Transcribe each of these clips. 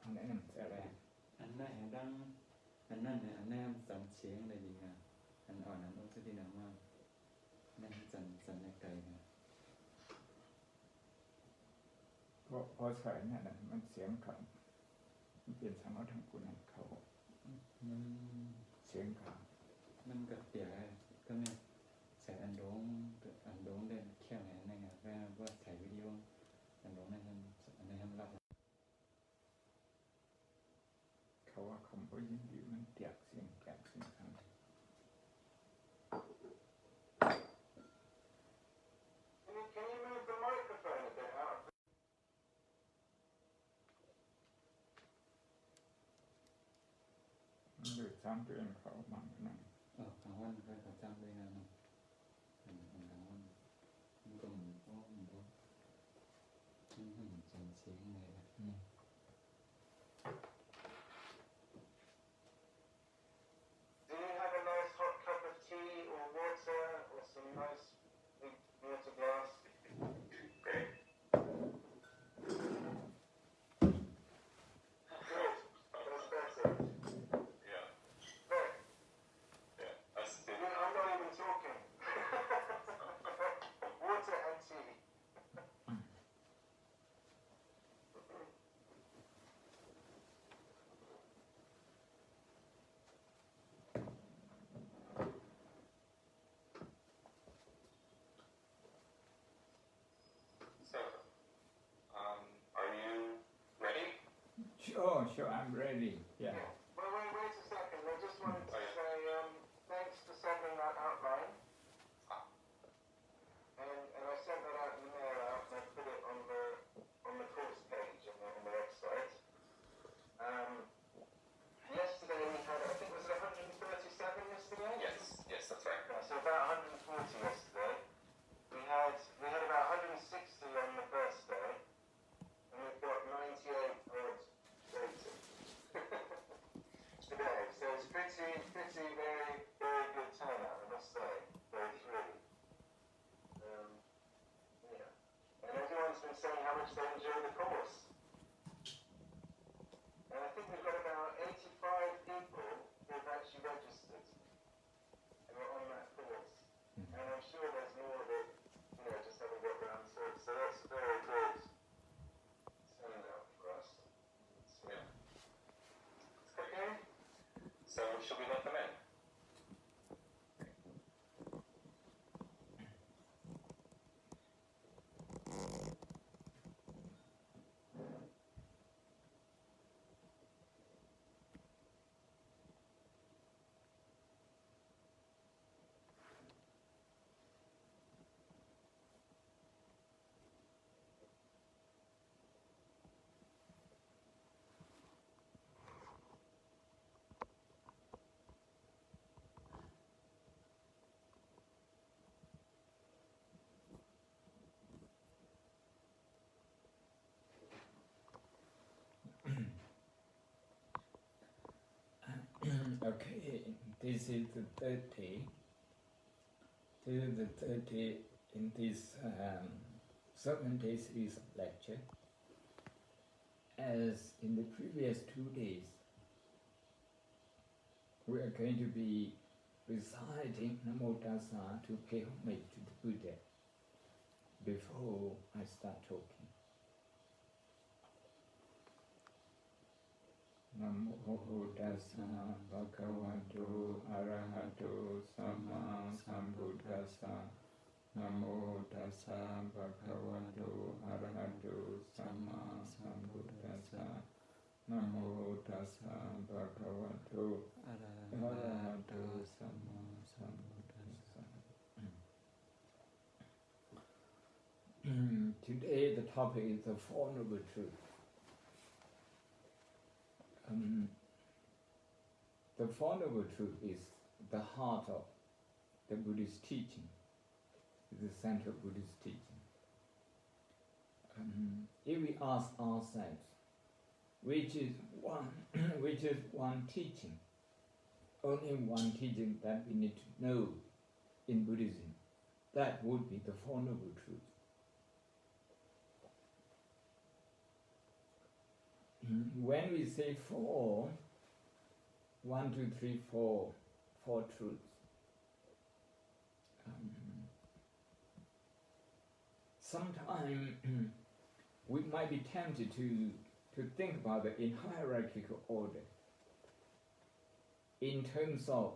anh em sẽ là anh này đang anh em sẵn chiến là gì à anh ở anh ông sẽ đi nào mà anh sẵn này cây nè พอใส่เนี่ยนะมันเสียงขันมันเปลี่ยนสามารถทำกุนันเขาเสียงขันมันกับเปียกก็ไม่ใส่อันโดงเด่นแค่ไหนในงานว่าถ่ายวิดีโออันโดงในทำรับเขาว่าคำว่ายินดีมันเตียกเสียงแกะเสียงขัน Can you move the microphone a bit out? มันอยู่ซ้ำตัวเองเขาบางนั่น กลางวันก็เขาจ้างด้วยนะเนาะกลางวันมันก็เหมือนมันจันเสียงเลยนะ Do you have a nice hot cup of tea or water or some nice big water glass? Great. Good. That's better. Yeah. There. Yeah. That's the I'm not even talking. Water and tea. So, are you ready? Sure, I'm ready. Yeah. Well, wait a second. I just wanted to say thanks for sending that outline. And I sent that out in the mail out and I put it on the course page on the website. Yesterday we had, I think was it 137 yesterday? Yes, that's right. Yeah, so about 140 yesterday. We had about 160 on the first day, and we've got 98 odd later. Today, so it's pretty very good turnout, I must say. Very thrilled. Yeah. And everyone's been saying how much they enjoy the course. And I think we've got about 85 people who have actually registered and are on that course. And I'm sure there's more that, just haven't got around to it. So that's a very good turnout for us. Yeah. Okay? So, should we let them in? Okay, this is the third day. This is the third day in this 7 days is lecture. As in the previous 2 days, we are going to be reciting Namo Tassa to pay homage to the Buddha before I start talking. Namo Tassa Bhagavato Arahato Samma Sambuddhassa. Namo Tassa Bhagavato Arahato Samma Sambuddhassa. Namo Tassa Bhagavato Arahato Samma Sambuddhassa. Today the topic is the Four Noble Truths. The Four Noble Truth is the heart of the Buddhist teaching, the center of Buddhist teaching. If we ask ourselves, which is one teaching, only one teaching that we need to know in Buddhism, that would be the Four Noble Truths. when we say four, 1, 2, 3, 4, 4 truths. Sometimes we might be tempted to think about it in hierarchical order, in terms of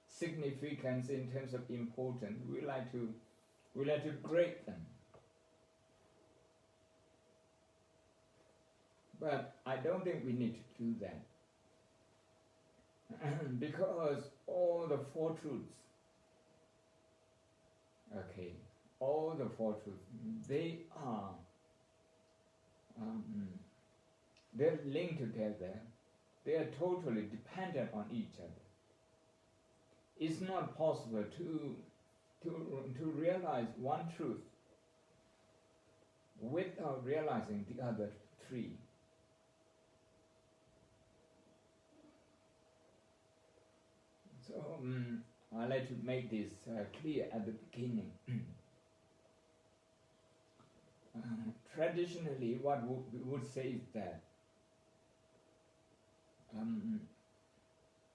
significance, in terms of importance. We like to grade them. But I don't think we need to do that. Because all the 4 truths, all the 4 truths, they are, they're linked together. They are totally dependent on each other. It's not possible to realize one truth without realizing the other 3. So I like to make this clear at the beginning. Traditionally, what we would say is that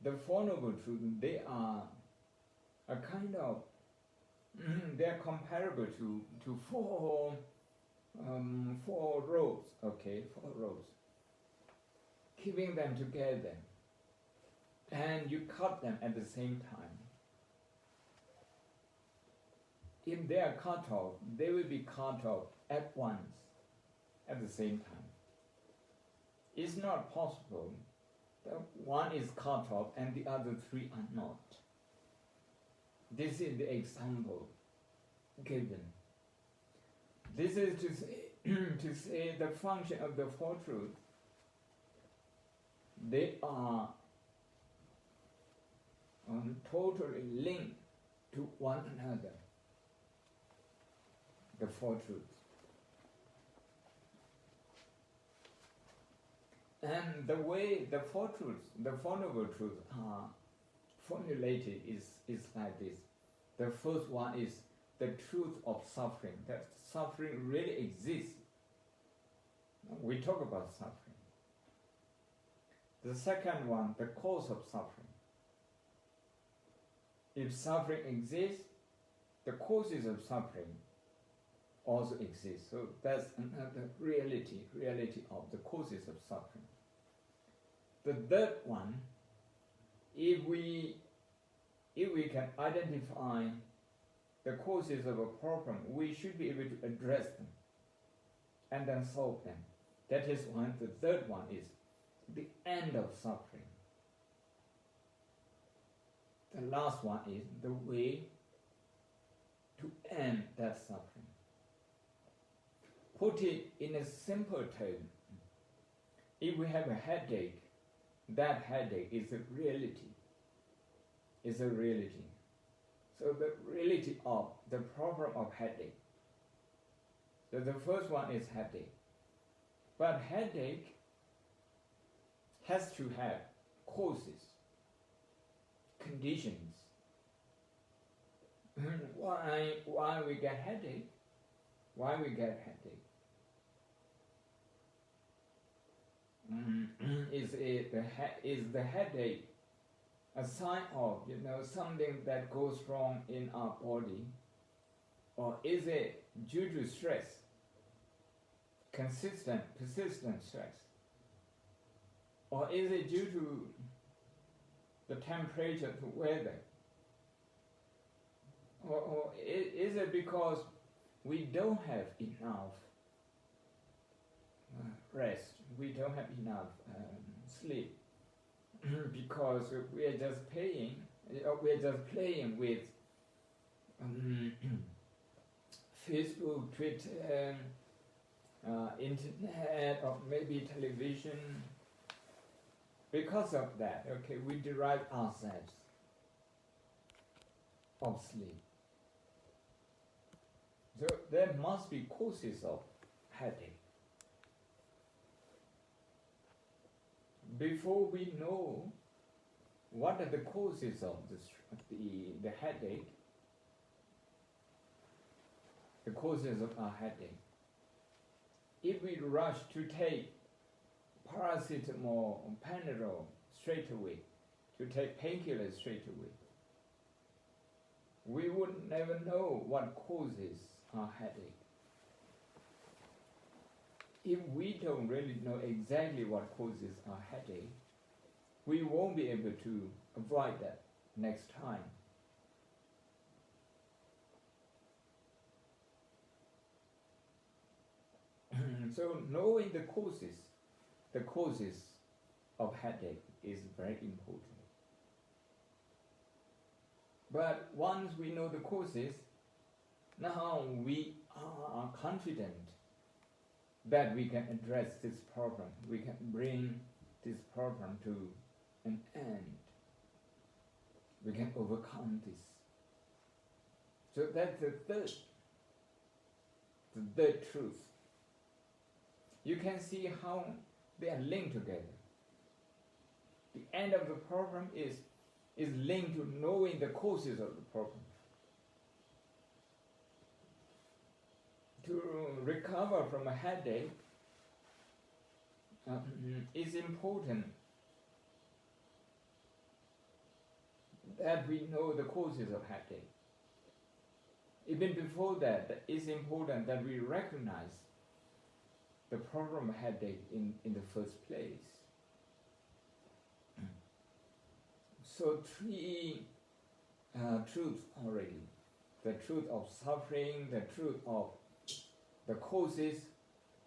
the Four Noble Truths, they are a kind of, they are comparable to 4 roads, 4 roads. Keeping them together, and you cut them at the same time. If they are cut off, they will be cut off at once, at the same time. It's not possible that one is cut off and the other 3 are not. This is the example given. This is to say the function of the 4 truths. They are totally linked to one another. The 4 truths. And the way the 4 truths, the 4 Noble Truths are formulated is like this. The first one is the truth of suffering, that suffering really exists. We talk about suffering. The second one, the cause of suffering. If suffering exists, the causes of suffering also exist. So that's another reality of the causes of suffering. The third one, if we can identify the causes of a problem, we should be able to address them and then solve them. That is why the third one is the end of suffering. The last one is the way to end that suffering. Put it in a simple term. If we have a headache, that headache is a reality. Is a reality. So the reality of the problem of headache. So the first one is headache. But headache has to have causes, conditions. Why we get headache? Why we get headache? Is the headache a sign of something that goes wrong in our body, or is it due to stress, persistent stress, or is it due to the temperature, the weather, or is it because we don't have enough rest, we don't have enough sleep, because we are just playing with Facebook, Twitter, internet, or maybe television. Because of that, we derive ourselves of sleep. So there must be causes of headache. Before we know what are the causes of the headache, the causes of our headache, if we rush to take paracetamol, Panadol straight away, to take painkillers straight away, we would never know what causes our headache. If we don't really know exactly what causes our headache, we won't be able to avoid that next time. So knowing the causes of headache is very important. But once we know the causes, now we are confident that we can address this problem. We can bring this problem to an end. We can overcome this. So that's the third truth. You can see how they are linked together. The end of the problem is linked to knowing the causes of the problem. To recover from a headache, it's important that we know the causes of headache. Even before that, it's important that we recognize the problem of headache in the first place. So 3 truths already. The truth of suffering, the truth of the causes,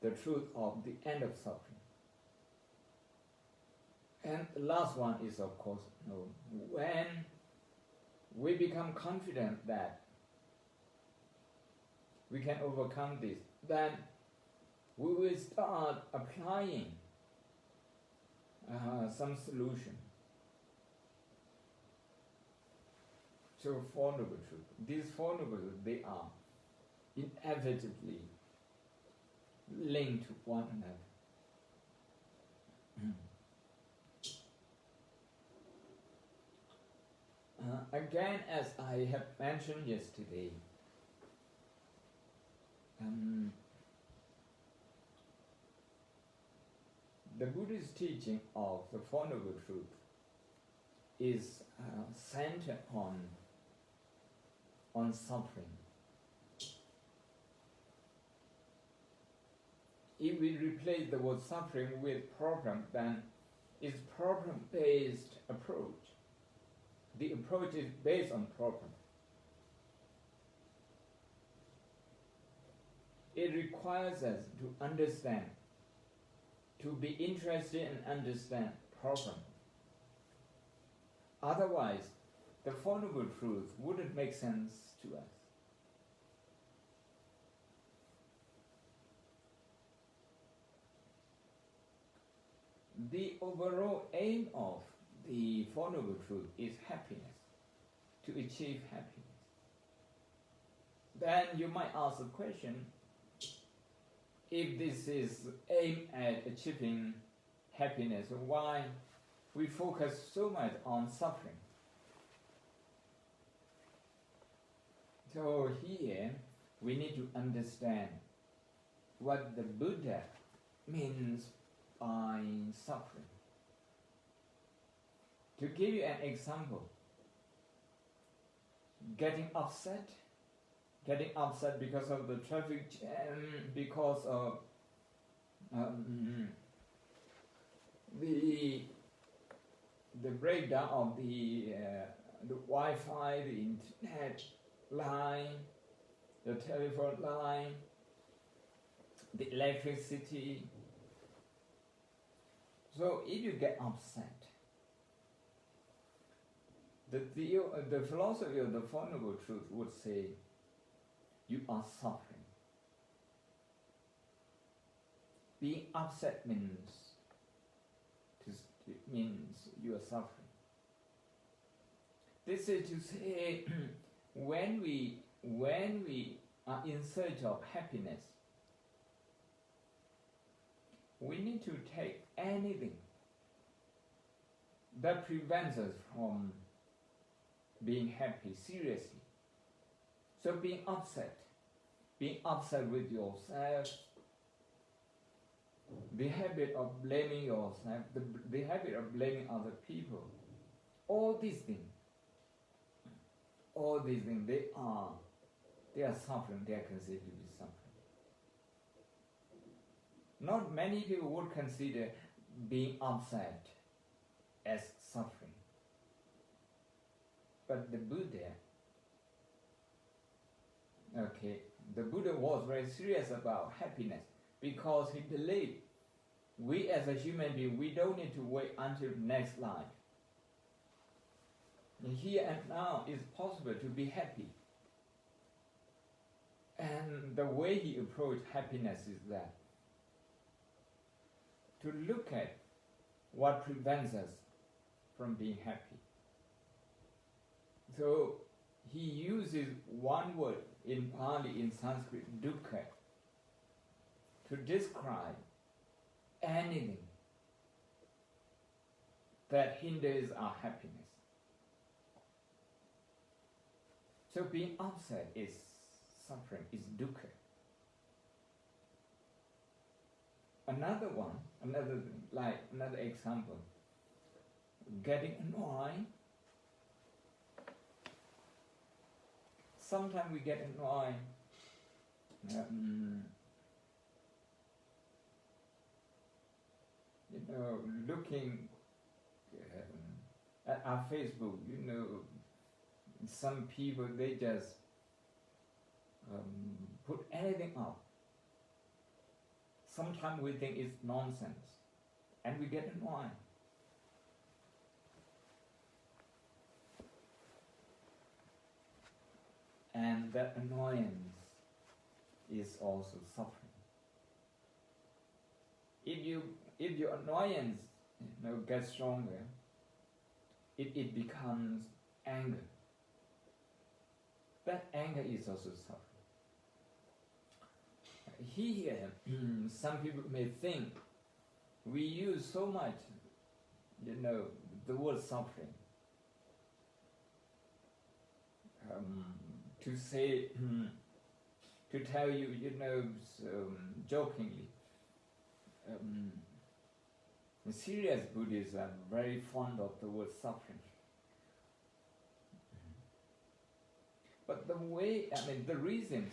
the truth of the end of suffering. And the last one is, of course, when we become confident that we can overcome this, then we will start applying some solution. So Four Noble Truths. These Four Noble Truths, they are inevitably linked to one another. Again, as I have mentioned yesterday, the Buddhist teaching of the Four Noble Truths is centered on suffering. If we replace the word suffering with problem, then it's problem-based approach. The approach is based on problem. It requires us to understand, to be interested and understand problem. Otherwise, the Four Noble Truths wouldn't make sense to us. The overall aim of the Four Noble Truths is happiness, to achieve happiness. Then you might ask the question, if this is aimed at achieving happiness, why we focus so much on suffering? So here we need to understand what the Buddha means by suffering. To give you an example, getting upset because of the traffic jam, because of the breakdown of the Wi-Fi, the internet line, the telephone line, the electricity. So if you get upset, the philosophy of the Four Noble Truths would say, you are suffering. Being upset means you are suffering. This is to say, when we are in search of happiness, we need to take anything that prevents us from being happy seriously. So being upset with yourself, the habit of blaming yourself, the habit of blaming other people, all these things, they are suffering, they are considered to be suffering. Not many people would consider being upset as suffering. But the Buddha was very serious about happiness because he believed we as a human being, we don't need to wait until next life. Here and now it's possible to be happy. And the way he approached happiness is that to look at what prevents us from being happy. So he uses one word in Pali, in Sanskrit, dukkha, to describe anything that hinders our happiness. So being upset is suffering, is dukkha. Another example, getting annoyed. Sometimes we get annoyed looking at our Facebook, some people, they just put anything up. Sometimes we think it's nonsense, and we get annoyed. And that annoyance is also suffering. If your annoyance gets stronger, it becomes anger. That anger is also suffering. Here, some people may think we use so much, the word suffering to say, to tell you, jokingly. Serious Buddhists are very fond of the word suffering. But the reason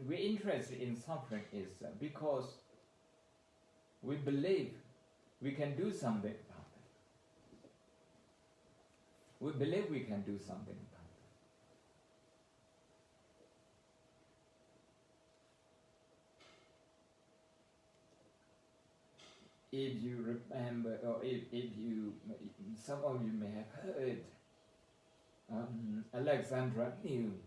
we're interested in suffering is because we believe we can do something about it. We believe we can do something about it. If you remember, or if you, some of you may have heard Alexandra New,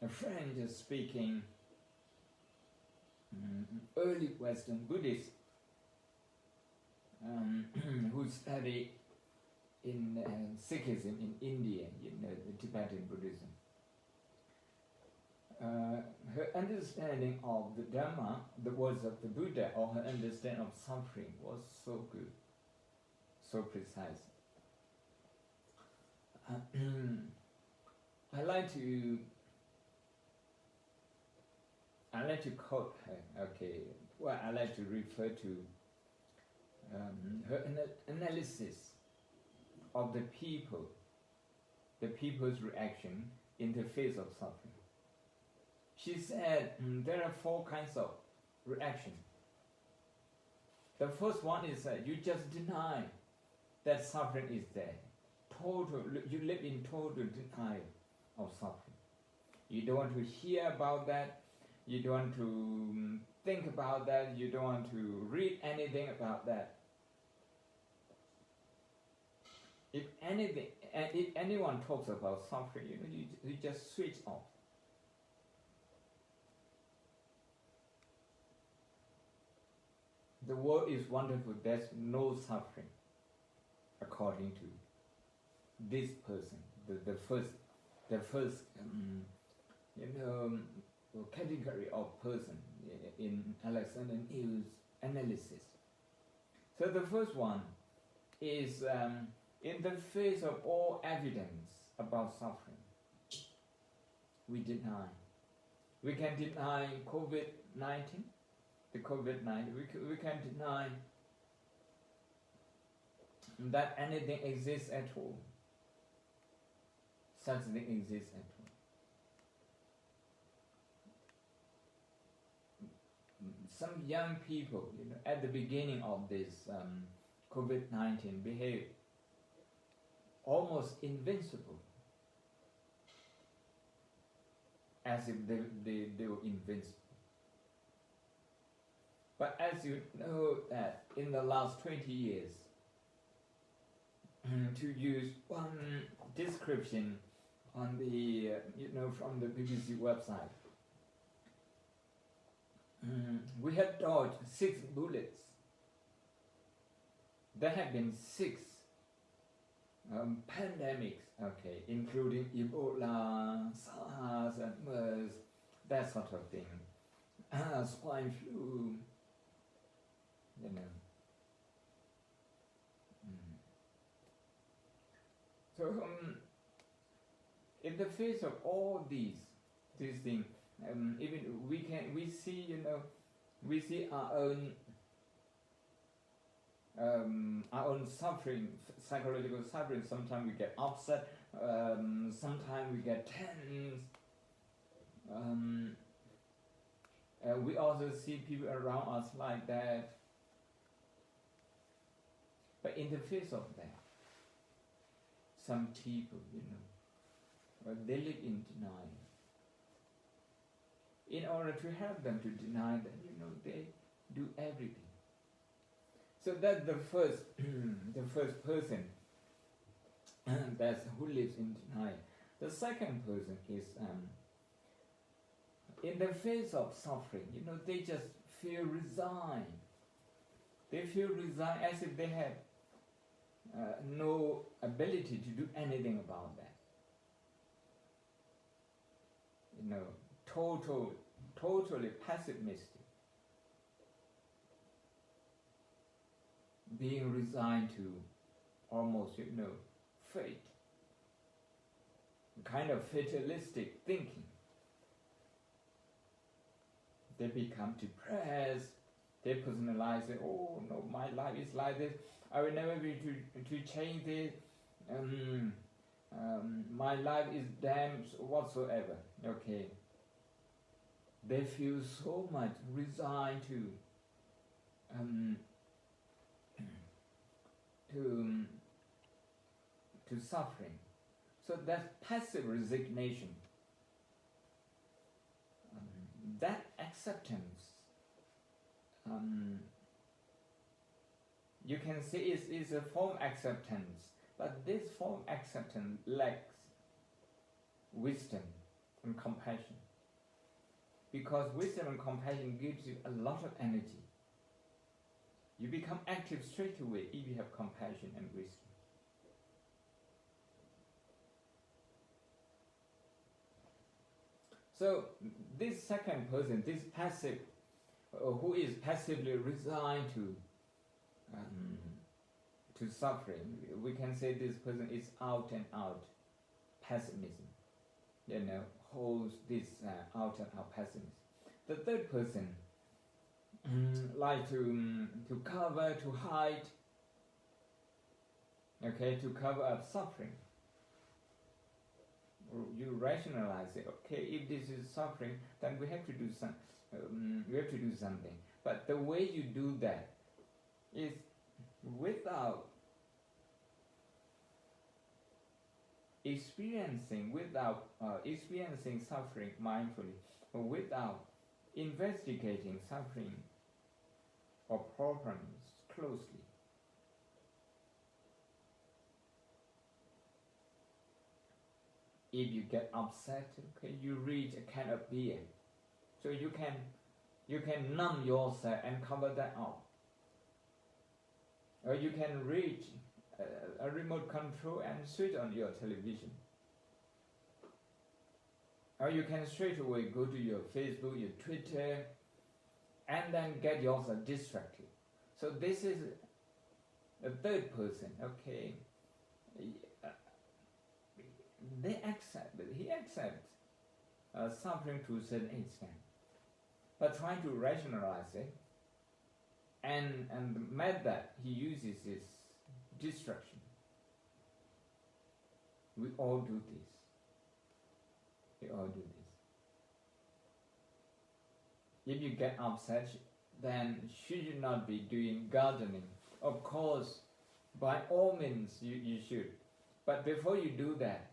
a French-speaking early Western Buddhist who studied in Sikhism in India, the Tibetan Buddhism. Her understanding of the Dhamma, the words of the Buddha, or her understanding of suffering was so good, so precise. I like to quote her. I like to refer to her analysis of the people's reaction in the face of suffering. She said there are 4 kinds of reaction. The first one is that you just deny that suffering is there. You live in total denial of suffering. You don't want to hear about that. You don't want to think about that. You don't want to read anything about that. If anyone talks about suffering, you just switch off. The world is wonderful. There's no suffering, according to this person, the first category of person in Alexander New's analysis. So the first one is in the face of all evidence about suffering, we deny We can deny COVID-19, the COVID-19. We can deny that anything exists at all. Such thing exists at all. Some young people, at the beginning of this COVID-19 behave almost invincible, as if they were invincible. But as you know that in the last 20 years, to use one description on the, from the BBC website, we have dodged 6 bullets. There have been 6 pandemics, okay, including Ebola, SARS, and MERS, that sort of thing, swine flu, So, in the face of all these things, even we see our own suffering, psychological suffering. Sometimes we get upset, sometimes we get tense. We also see people around us like that. But in the face of that, some people, they live in denial. In order to help them to deny that, they do everything. So that's the first, the first person that's who lives in denial. The second person is in the face of suffering, they just feel resigned. They feel resigned as if they have no ability to do anything about that. Totally pessimistic. Being resigned to almost, fate. Kind of fatalistic thinking. They become depressed. They personalize it. Oh no, my life is like this. I will never be to change this. My life is damned whatsoever. Okay. They feel so much resigned to suffering. So that's passive resignation. That acceptance, you can say is a form acceptance, but this form acceptance lacks wisdom and compassion. Because wisdom and compassion gives you a lot of energy. You become active straight away if you have compassion and wisdom. So this second person, this passive, who is passively resigned to suffering, we can say this person is out and out pessimism. Holds this out and out pessimism. The third person like to cover, to hide, to cover up suffering. You rationalize it. Okay, if this is suffering, then we have to do something. But the way you do that is without experiencing suffering mindfully, or without investigating suffering or problems closely. If you get upset, you reach a can of beer, so you can numb yourself and cover that up. Or you can reach a remote control and switch on your television. Or you can straight away go to your Facebook, your Twitter, and then get yourself distracted. So this is a third person, He accepts suffering to a certain extent, but trying to rationalize it, and the method he uses is distraction. We all do this. We all do this. If you get upset, then should you not be doing gardening? Of course, by all means you should. But before you do that,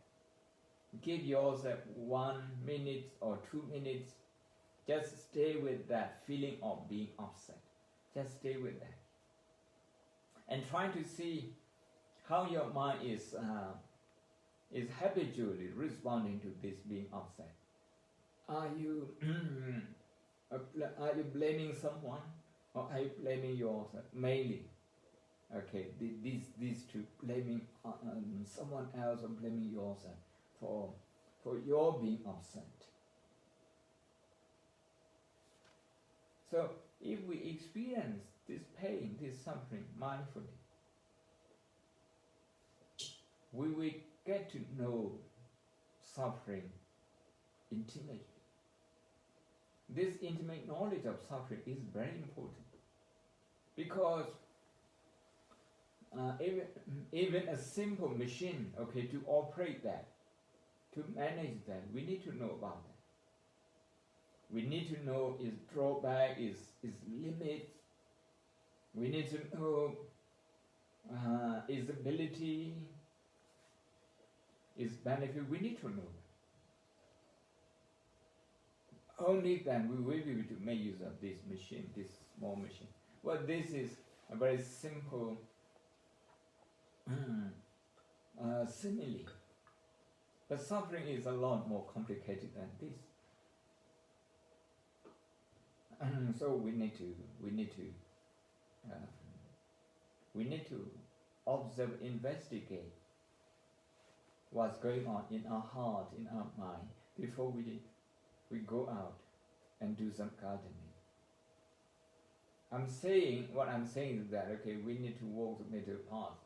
give yourself 1 minute or 2 minutes. Just stay with that feeling of being upset. Just stay with that. And try to see how your mind is habitually responding to this being upset. Are you blaming someone, or are you blaming yourself? Mainly, okay, these two, blaming someone else or blaming yourself for your being upset. So if we experience this pain, this suffering mindfully, we will get to know suffering intimately. This intimate knowledge of suffering is very important, because even a simple machine, okay, to operate that, to manage that, we need to know about that. We need to know its drawback, its limits. We need to know its ability, its benefit. We need to know that. Only then we will be able to make use of this machine, this small machine. Well, this is a very simple simile. But suffering is a lot more complicated than this. So we need to observe, investigate what's going on in our heart, in our mind, before we go out and do some gardening. What I'm saying is that, okay, we need to walk the middle path.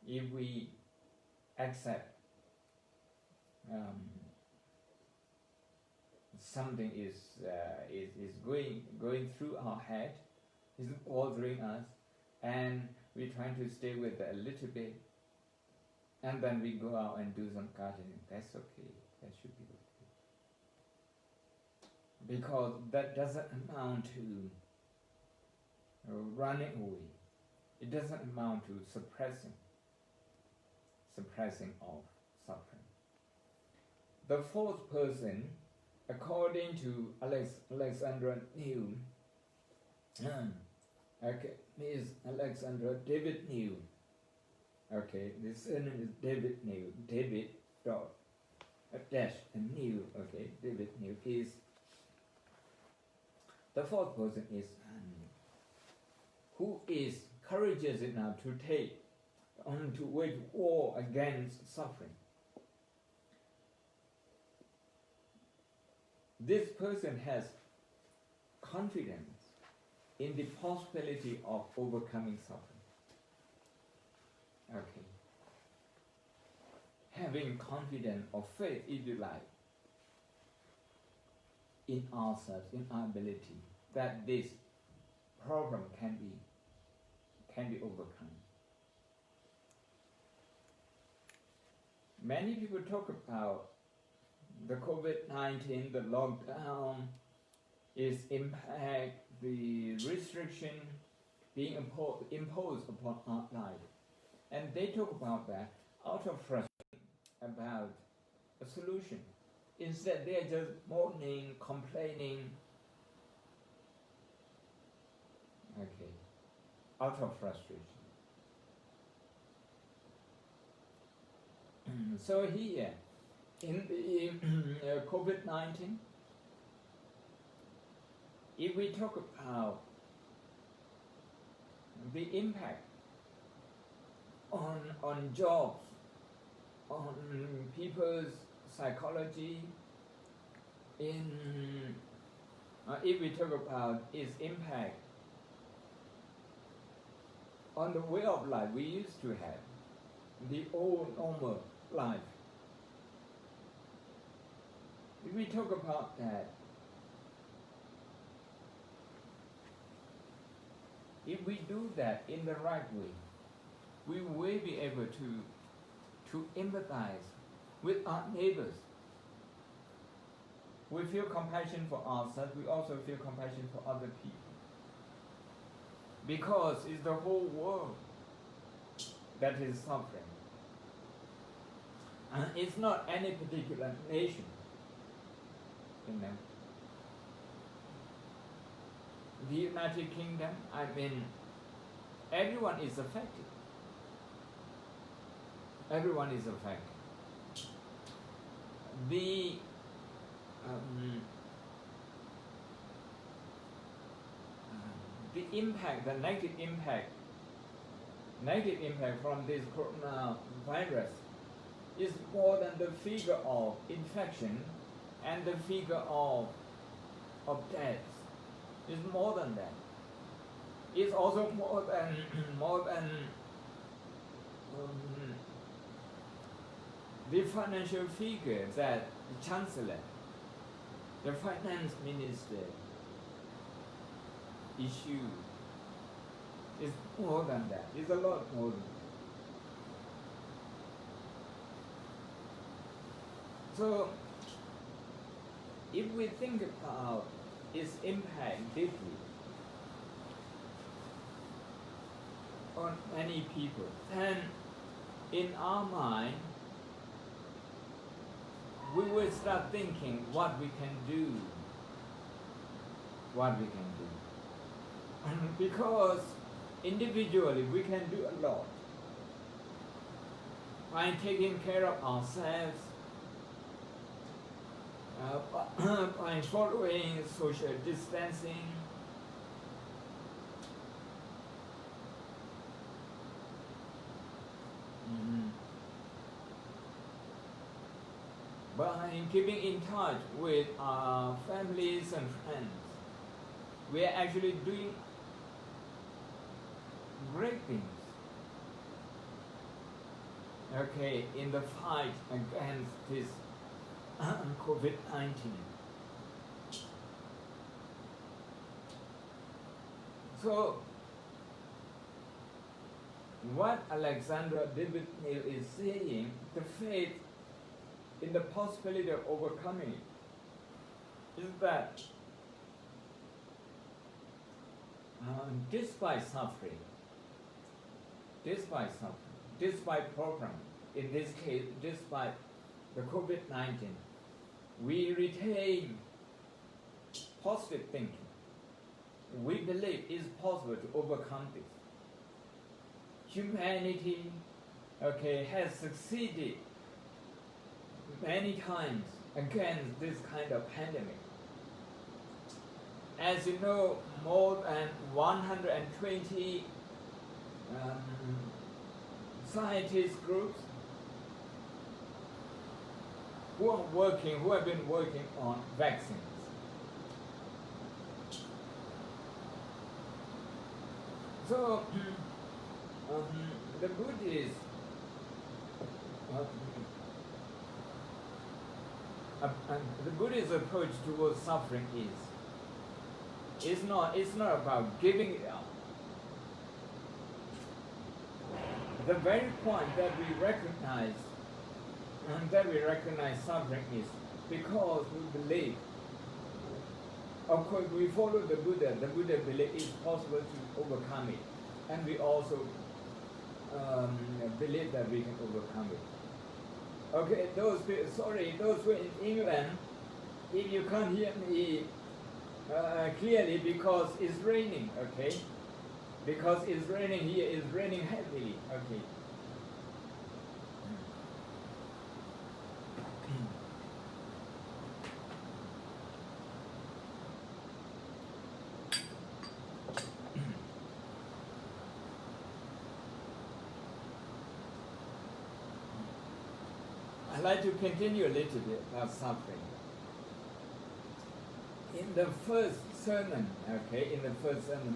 If we accept something is going through our head, is bothering us, and we're trying to stay with it a little bit, and then we go out and do some gardening, that's okay, that should be okay. Because that doesn't amount to running away. It doesn't amount to suppressing of suffering. The fourth person, according to Alexandra New, okay, Miss Alexandra David New. Okay, the surname is David New. David dot dash New. Okay, David New is the fourth person is who is courageous enough to take to wage war against suffering. This person has confidence in the possibility of overcoming suffering. Okay. Having confidence or faith, if you like, in ourselves, in our ability, that this problem can be overcome. Many people talk about the COVID-19, the lockdown, its impact, the restriction being imposed upon our life. And they talk about that out of frustration about a solution. Instead, they are just moaning, complaining. Okay, out of frustration. So here, in the COVID-19, if we talk about the impact on jobs, on people's psychology, if we talk about its impact on the way of life we used to have, the old normal life, If we talk about that, if we do that in the right way, we will be able to empathize with our neighbors. We feel compassion for ourselves, we also feel compassion for other people. Because it's the whole world that is suffering. And it's not any particular nation. You know. The United Kingdom, I mean, everyone is affected. Everyone is affected. The impact, the negative impact from this coronavirus is more than the figure of infection and the figure of deaths. It's more than that. It's also more than the financial figure that the Chancellor, the Finance Minister issued. It's more than that. It's a lot more than that. So, if we think about its impact deeply on many people, then in our mind, we will start thinking what we can do. Because individually we can do a lot. By taking care of ourselves, by following social distancing, by keeping in touch with our families and friends, we are actually doing great things. Okay, in the fight against this COVID-19. So, what Alexandra David Neal is saying, the faith in the possibility of overcoming it, is that despite suffering, despite problem, in this case, despite the COVID-19, we retain positive thinking. We believe it's possible to overcome this. Humanity, has succeeded many times against this kind of pandemic. As you know, more than 120 scientist groups who have been working on vaccines. So, the Buddhists, the Buddhist approach towards suffering it's not about giving it up. The very point that we recognize suffering is because we believe. Of course, we follow the Buddha. The Buddha believes it's possible to overcome it, and we also believe that we can overcome it. Okay, those who are in England, if you can't hear me clearly because it's raining, okay? Because it's raining here, it's raining heavily, okay? I'd like to continue a little bit about suffering. In the first sermon,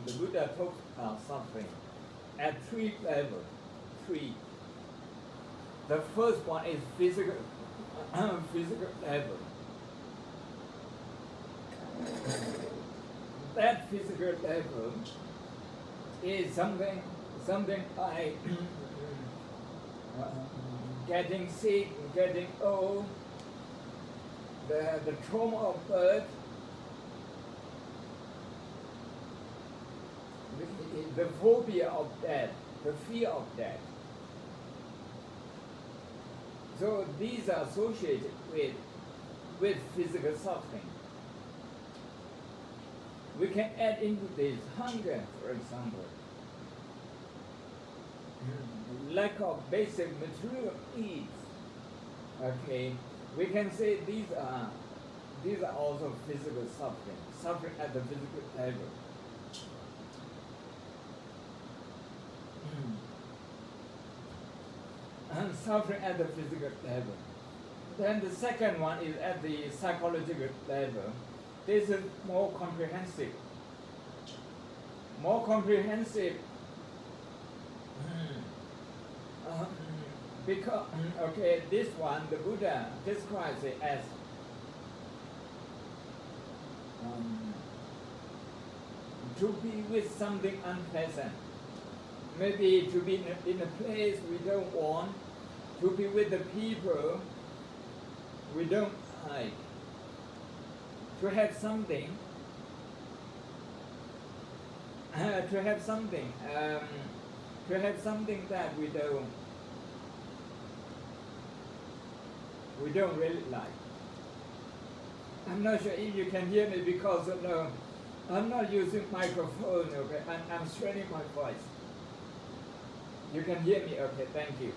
the Buddha talked about suffering at 3 levels. 3. The first one is physical level. that physical level is something like getting sick, getting old, the trauma of birth, the phobia of death, the fear of death. So these are associated with physical suffering. We can add into this hunger, for example, lack of basic material needs. Okay, we can say these are also physical suffering at the physical level. And suffering at the physical level. Then the second one is at the psychological level. This is more comprehensive. Because, okay, this one, the Buddha describes it as to be with something unpleasant. Maybe to be in a place we don't want, to be with the people we don't like, to have something that we don't really like. I'm not sure if you can hear me because I'm not using microphone, okay? I'm straining my voice. You can hear me, okay? Thank you.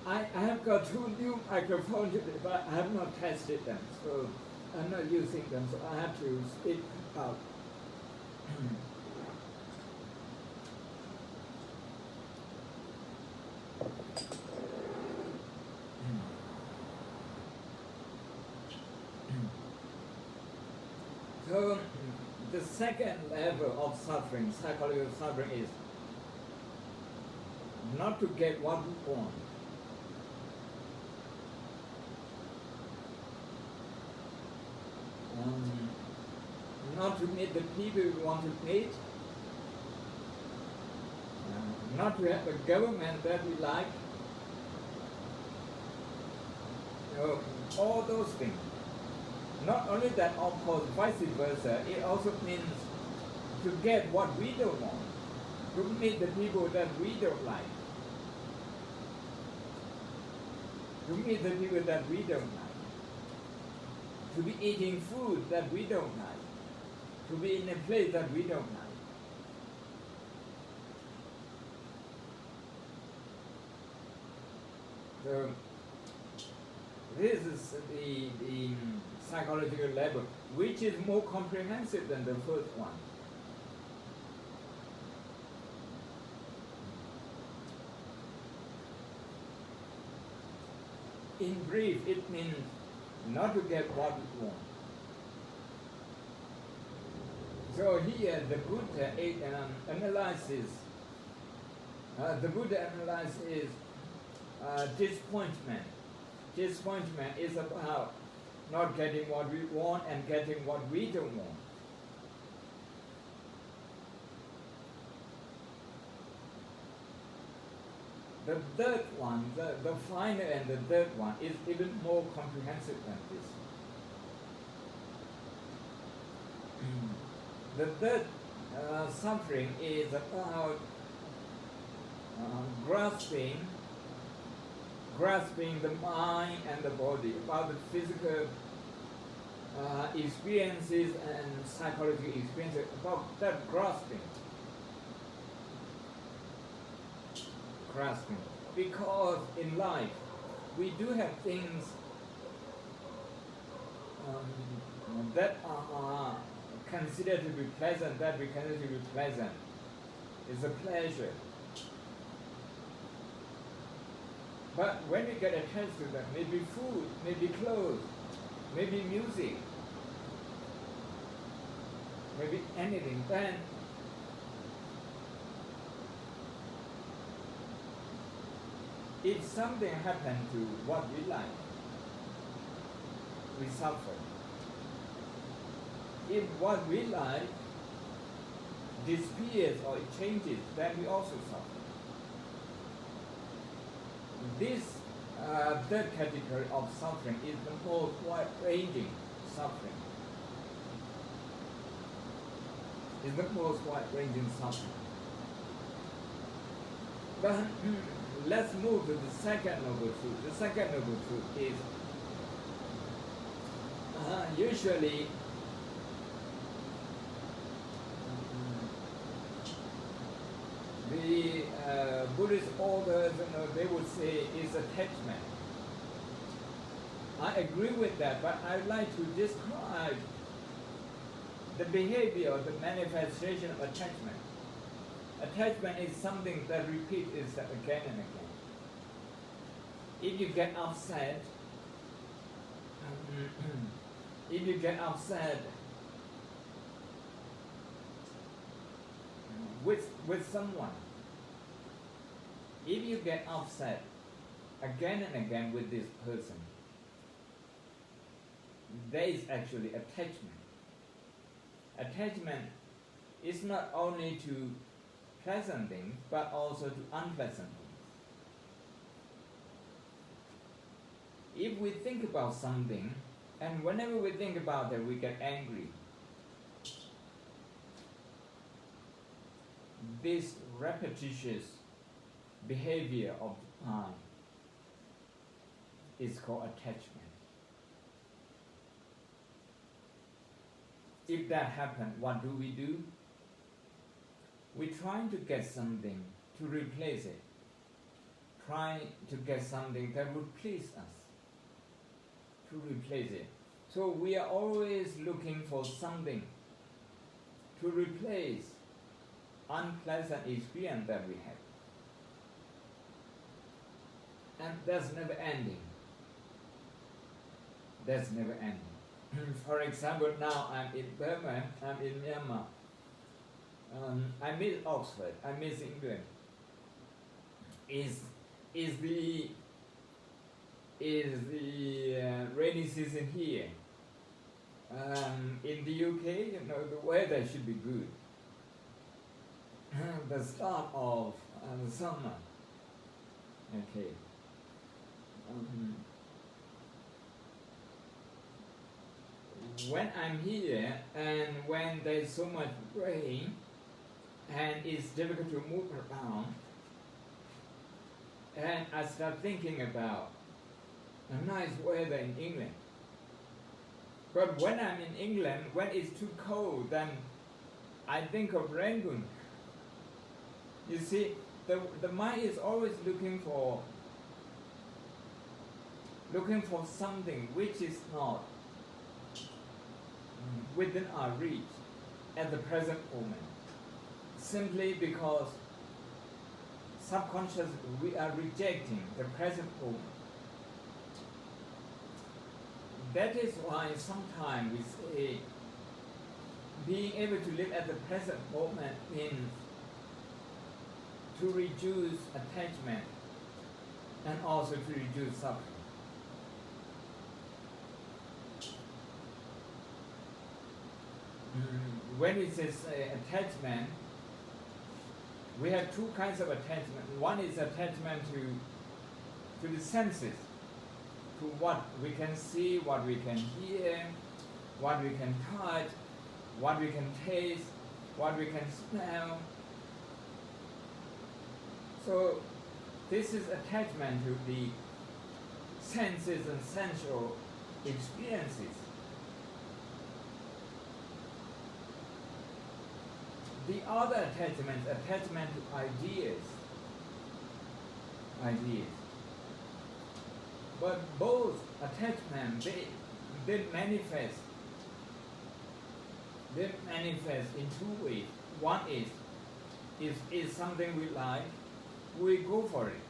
I have got 2 new microphones today, but I have not tested them, so I'm not using them, so I have to speak out. So the second level of suffering, psychological suffering, is not to get what we want. Not to meet the people we want to meet, not to have a government that we like, all those things. Not only that, of course, vice versa, it also means to get what we don't want, to meet the people that we don't like, to meet the people that we don't like, to be eating food that we don't like, to be in a place that we don't like. So this is the psychological level, which is more comprehensive than the first one. In brief, it means not to get what we want. So here the Buddha analyzes disappointment. Disappointment is about not getting what we want and getting what we don't want. The third one, the final and the third one, is even more comprehensive than this. The third suffering is about grasping the mind and the body, about the physical experiences and psychological experiences, about that grasping. Because in life we do have things that are considered to be pleasant, that we consider to be pleasant. It's a pleasure. But when we get attached to them, maybe food, maybe clothes, maybe music, maybe anything, then if something happened to what we like, we suffer. If what we like disappears or it changes, then we also suffer. This third category of suffering is the most wide-ranging suffering. Is the most wide-ranging suffering. But let's move to the second noble truth. The second noble truth is usually the Buddhist authors, they would say is attachment. I agree with that, but I'd like to describe the behavior, the manifestation of attachment. Attachment is something that repeats itself again and again. If you get upset, with someone, if you get upset again and again with this person, there is actually attachment. Attachment is not only to pleasant things, but also to unpleasant things. If we think about something, and whenever we think about it, we get angry. This repetitious behavior of the mind is called attachment. If that happens, what do? We try to get something to replace it. Try to get something that would please us to replace it. So we are always looking for something to replace unpleasant experience that we have. And that's never ending. That's never ending. For example, now I'm in Burma, I'm in Myanmar. I miss Oxford, I miss England. Is the rainy season here? In the UK, the weather should be good. The start of the summer. Okay. When I'm here and when there's so much rain and it's difficult to move around, and I start thinking about a nice weather in England. But when I'm in England, when it's too cold, then I think of Rangoon. You see, the mind is always looking for something which is not within our reach at the present moment, simply because subconsciously we are rejecting the present moment. That is why sometimes we say being able to live at the present moment means to reduce attachment and also to reduce suffering. When we say attachment, we have two kinds of attachment. One is attachment to the senses, to what we can see, what we can hear, what we can touch, what we can taste, what we can smell. So this is attachment to the senses and sensual experiences. The other attachment to ideas. But both attachments, they manifest in two ways. One is, if it's something we like, we go for it.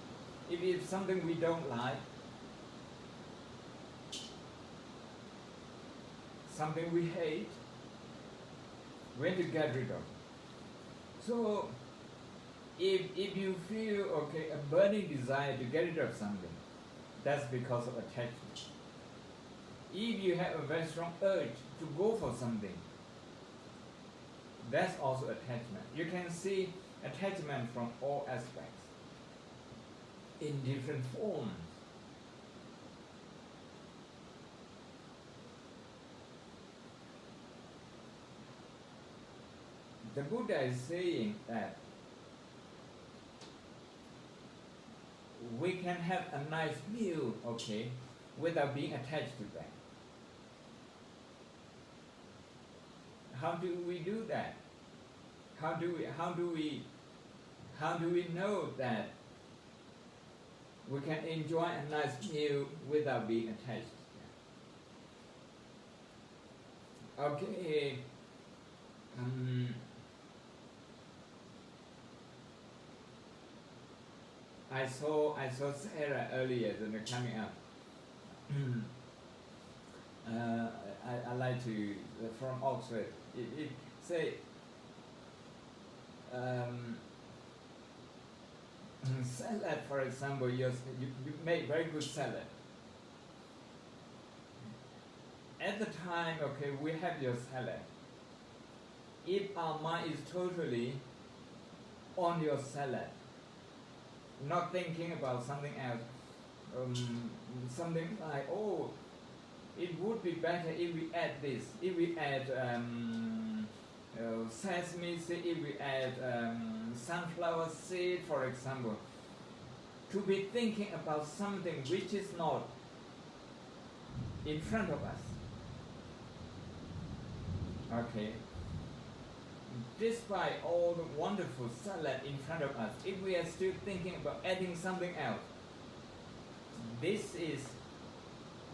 If it's something we don't like, something we hate, we have to get rid of. So, if you feel a burning desire to get rid of something, that's because of attachment. if you have a very strong urge to go for something, that's also attachment. You can see attachment from all aspects in different forms. The Buddha is saying that we can have a nice meal, okay, without being attached to that. How do we do that? How do we know that we can enjoy a nice meal without being attached to that? Okay. I saw Sarah earlier than coming up. I like to from Oxford. It say salad, for example. You make very good salad. At the time, okay, we have your salad. If our mind is totally on your salad, not thinking about something else, something like, oh, it would be better if we add this, if we add sesame seed, if we add sunflower seed, for example. To be thinking about something which is not in front of us. Okay. Despite all the wonderful salad in front of us, if we are still thinking about adding something else, this is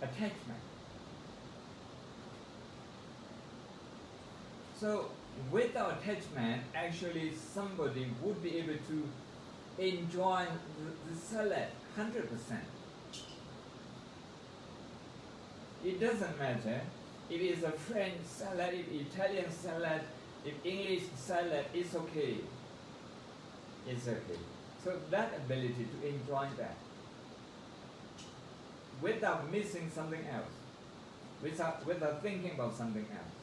attachment. So without attachment, actually somebody would be able to enjoy the salad 100%. It doesn't matter if it's a French salad, if Italian salad, if English salad, it's okay. It's okay. So that ability to enjoy that without missing something else, without thinking about something else.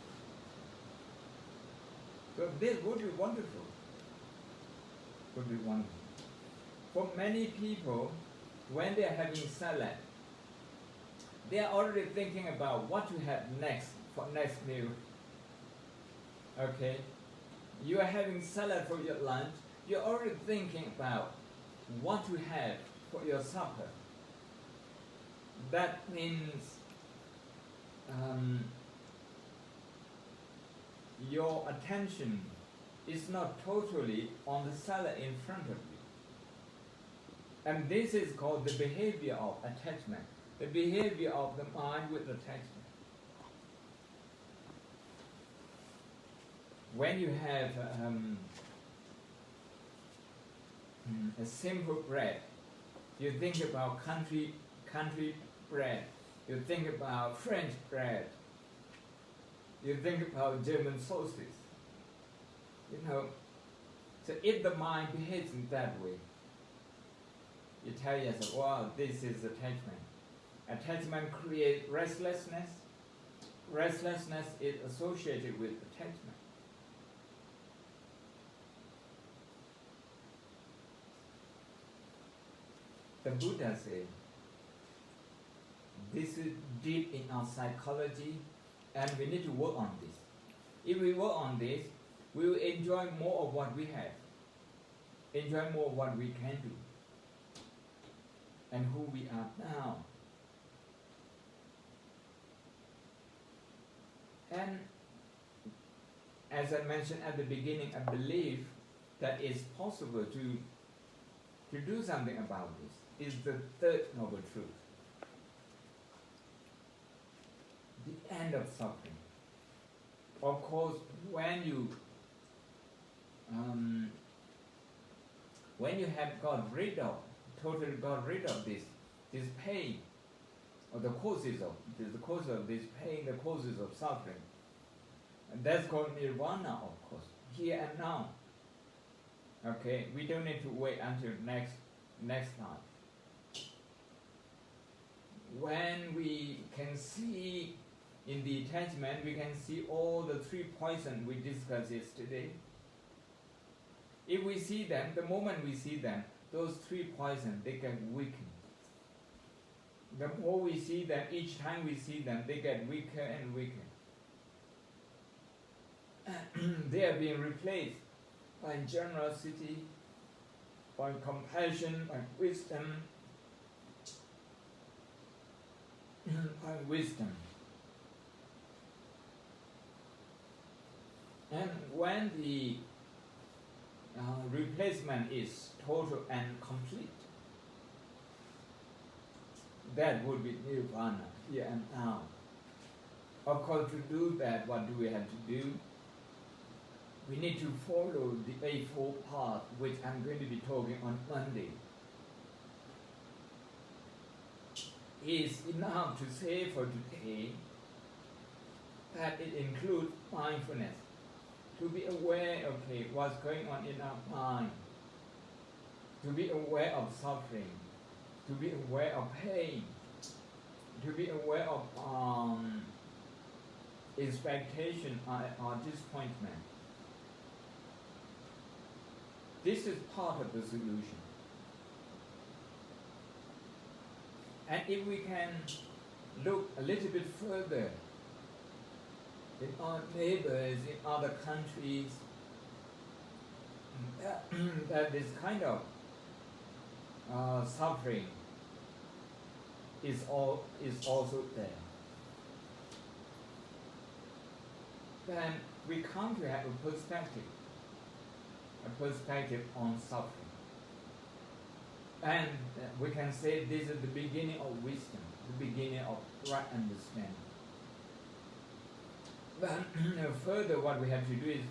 So this would be wonderful. Would be wonderful. For many people, when they are having salad, they are already thinking about what to have next for next meal. Okay, you are having salad for your lunch. You're already thinking about what to have for your supper. That means your attention is not totally on the salad in front of you. And this is called the behavior of attachment, the behavior of the mind with attachment. When you have a simple bread, you think about country bread, you think about French bread, you think about German sauces. You know, so if the mind behaves in that way, you tell yourself, wow, this is attachment. Attachment creates restlessness. Restlessness is associated with attachment. The Buddha said, this is deep in our psychology and we need to work on this. If we work on this, we will enjoy more of what we have, enjoy more of what we can do, and who we are now. And as I mentioned at the beginning, I believe that it's possible to do something about this. Is the third noble truth. The end of suffering. Of course, when you have totally got rid of this pain, or the causes of this pain, the causes of suffering, and that's called nirvana, of course, here and now. Okay, we don't need to wait until next time. when we can see in the attachment, we can see all the 3 poisons we discussed yesterday. If we see them, the moment we see them, those 3 poisons, they get weakened. The more we see them, each time we see them, they get weaker and weaker. They are being replaced by generosity, by compassion, by wisdom, by wisdom. And when the replacement is total and complete, that would be nirvana, here and now. Of course, to do that, what do we have to do? We need to follow the Eightfold Path, which I'm going to be talking on Monday. It's enough to say for today that it includes mindfulness, to be aware of what's going on in our mind, to be aware of suffering, to be aware of pain, to be aware of expectation or disappointment. This is part of the solution. And if we can look a little bit further in our neighbors, in other countries, that this kind of suffering is also there. Then we come to have a perspective on suffering. And we can say this is the beginning of wisdom, the beginning of right understanding. Then further what we have to do is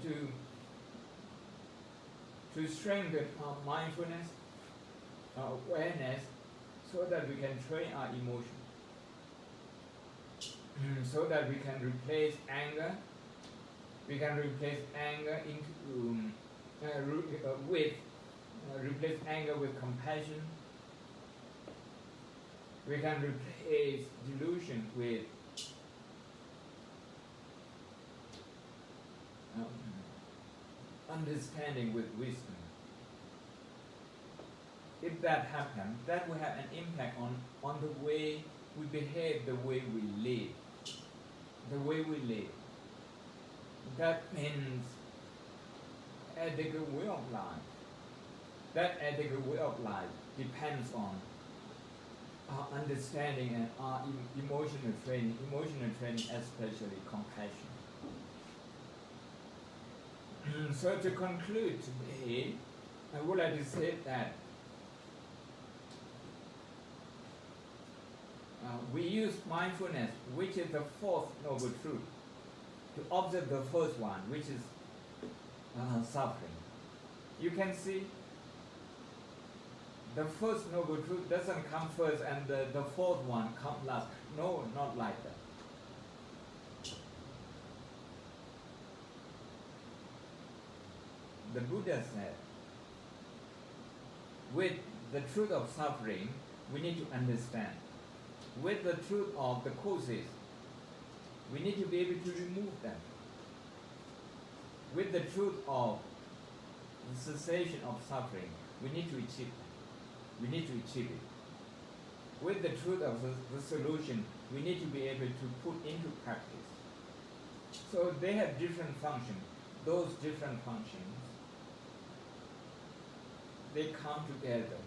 to strengthen our mindfulness, our awareness, so that we can train our emotions, so that we can replace anger. We can replace anger replace anger with compassion. We can replace delusion with understanding with wisdom. If that happens, that will have an impact on the way we behave, the way we live. The way we live. That means adequate way of life. That adequate way of life depends on our understanding and our emotional training especially compassion. So to conclude today, I would like to say that we use mindfulness, which is the fourth noble truth, to observe the first one, which is suffering. You can see the first noble truth doesn't come first and the fourth one comes last. No, not like that. The Buddha said, with the truth of suffering, we need to understand. With the truth of the causes, we need to be able to remove them. With the truth of the cessation of suffering, we need to achieve it. We need to achieve it. With the truth of the solution, we need to be able to put into practice. So they have different functions. Those different functions, they come together.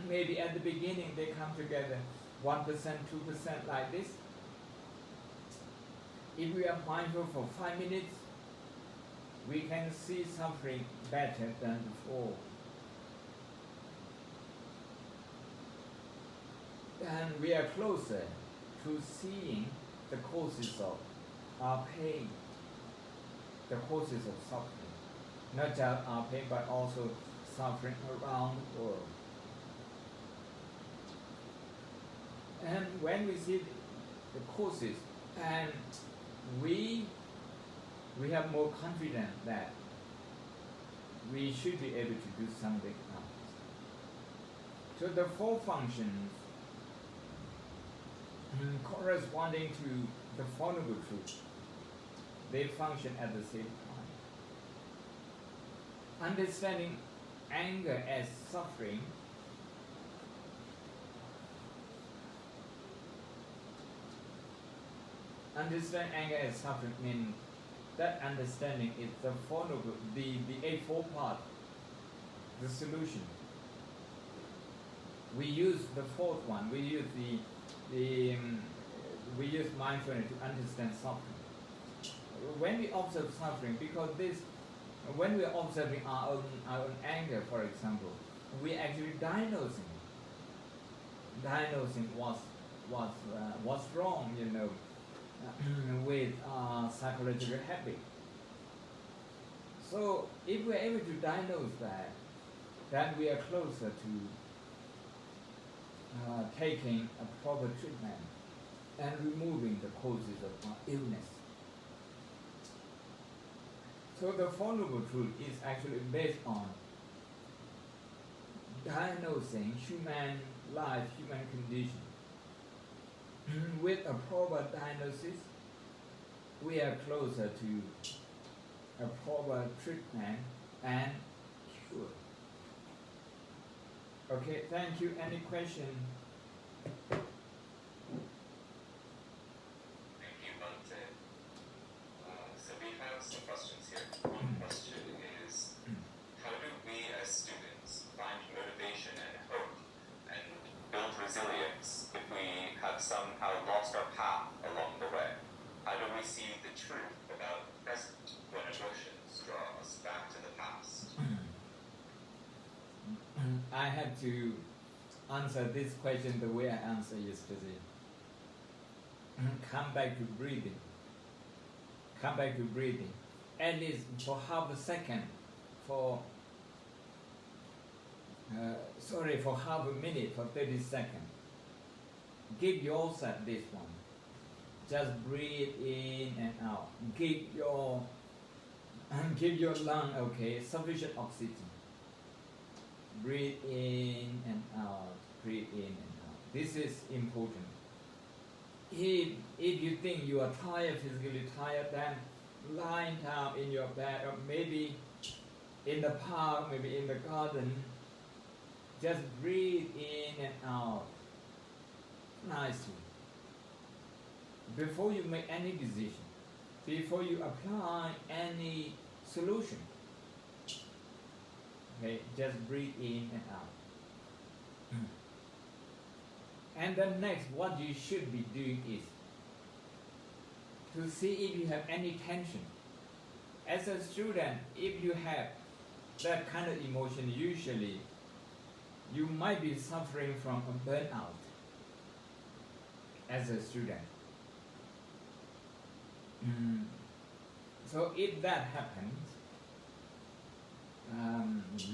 Maybe at the beginning they come together 1%, 2% like this. If we are mindful for 5 minutes, we can see suffering better than before. And we are closer to seeing the causes of our pain, the causes of suffering. Not just our pain, but also suffering around the world. And when we see the causes, and we have more confidence that we should be able to do something else So the four functions corresponding to the Four Noble Truths, they function at the same time. Understanding anger as suffering means that understanding is the Four Noble, the Eightfold Path, the solution. We use the fourth one. We use we use mindfulness to understand suffering. When we observe suffering, because when we are observing our own anger, for example, we actually diagnosing what's wrong, with psychological habit. So if we're able to diagnose that, then we are closer to taking a proper treatment and removing the causes of our illness. So the Four Noble Truth is actually based on diagnosing human life, human condition. With a proper diagnosis, we are closer to a proper treatment and cure. Okay, thank you. Any question? Thank you, Bhante. So we have some questions here. One question is, how do we as students find motivation and hope and build resilience if we have somehow lost our path along the way? How do we see the truth about the present when emotions draw us back to the past? I have to answer this question the way I answered yesterday. Come back to breathing. Come back to breathing. At least for half a second, for half a minute, for 30 seconds. Give yourself this one. Just breathe in and out. Give your lung, sufficient oxygen. Breathe in and out. Breathe in and out. This is important. If you think you are tired, physically tired, then lying down in your bed, or maybe in the park, maybe in the garden, just breathe in and out nicely. Before you make any decision, before you apply any solution, just breathe in and out. And then next, what you should be doing is to see if you have any tension. As a student, if you have that kind of emotion, usually you might be suffering from a burnout as a student. So if that happens,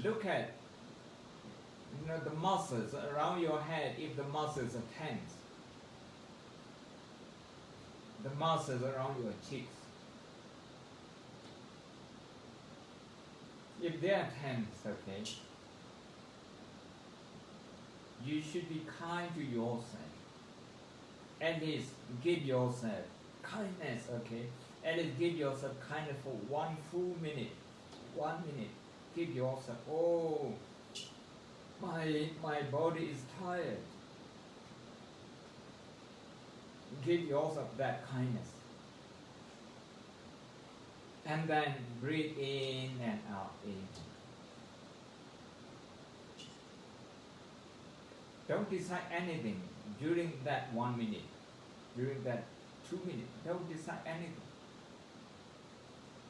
look at the muscles around your head. If the muscles are tense, the muscles around your cheeks, if they are tense, you should be kind to yourself. At least give yourself kindness, At least give yourself kindness for 1 full minute. 1 minute. Give yourself, my body is tired. Give yourself that kindness. And then breathe in and out. Don't decide anything during that 1 minute, during that 2 minutes. Don't decide anything.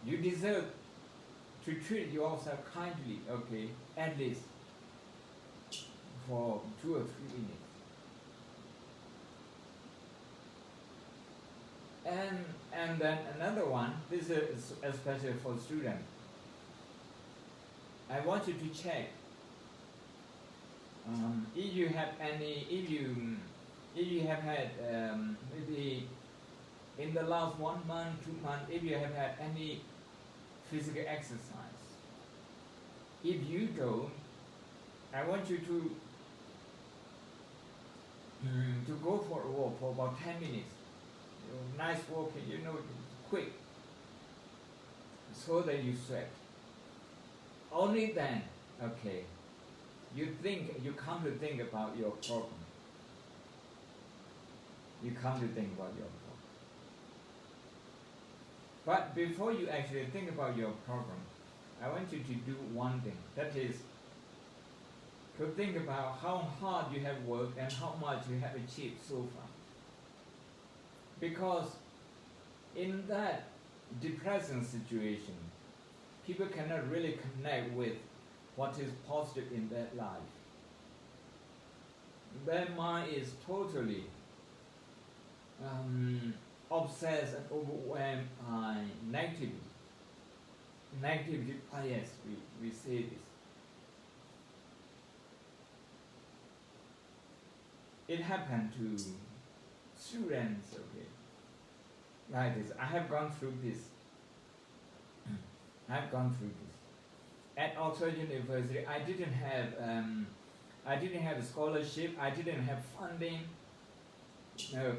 You deserve to treat yourself kindly, at least for 2 or 3 minutes. And then another one, this is especially for students. I want you to check if you have any, if you have had maybe in the last 1 month, 2 months, if you have had any physical exercise. If you don't, I want you to to go for a walk for about 10 minutes. Nice walking, quick, so that you sweat. Only then, okay, you come to think about your problem. You come to think about your problem. But before you actually think about your problem, I want you to do one thing. That is to think about how hard you have worked and how much you have achieved so far. Because in that depressing situation, people cannot really connect with what is positive in their life. Their mind is totally obsessed and overwhelmed by negativity. Negativity, yes, we say this. It happened to students, okay, like this. I have gone through this. At Oxford University, I didn't have a scholarship. I didn't have funding. No,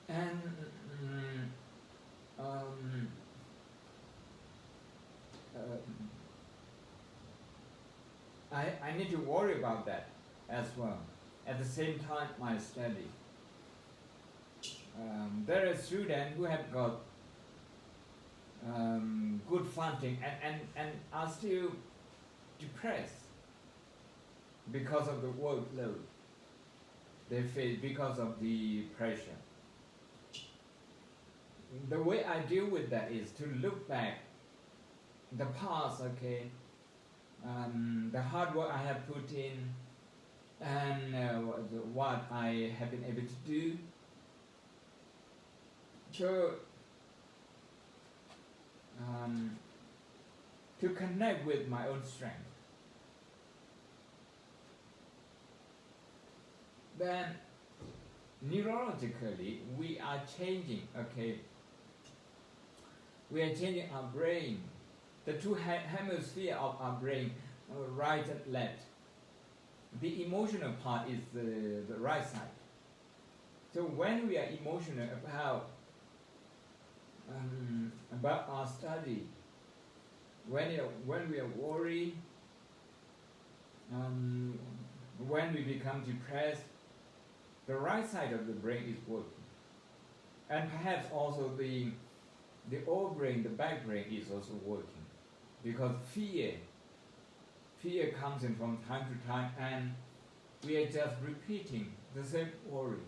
and I need to worry about that as well. At the same time, my study. There are students who have got good funding and are still depressed because of the workload they face, because of the pressure. The way I deal with that is to look back the past, okay, the hard work I have put in, and what I have been able to do. So to connect with my own strength. Then neurologically we are changing, okay. We are changing our brain, the two hemispheres of our brain, right and left. The emotional part is the right side. So when we are emotional about our study, when we are worried, when we become depressed, the right side of the brain is working. And perhaps also the old brain, the back brain is also working. Because fear comes in from time to time, and we are just repeating the same worry.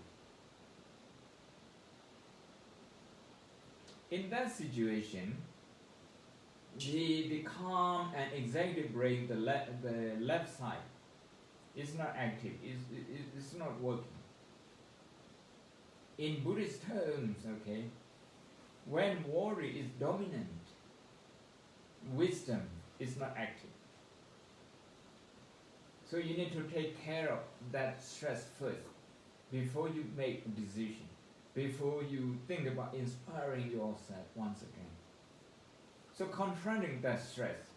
In that situation, the calm and executive brain, the left side, is not active, it's not working. In Buddhist terms, okay, when worry is dominant, wisdom is not active. So you need to take care of that stress first, before you make a decision, before you think about inspiring yourself once again. So confronting that stress,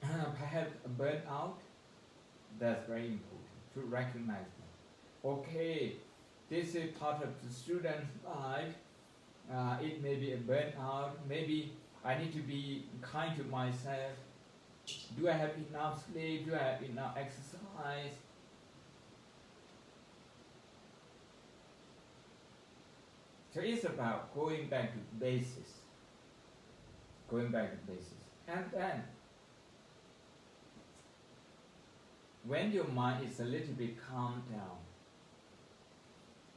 perhaps a burnout, that's very important to recognize that. Okay, this is part of the student's life. It may be a burnout. Maybe I need to be kind to myself. Do I have enough sleep? Do I have enough exercise? So it's about going back to basics. And then, when your mind is a little bit calmed down,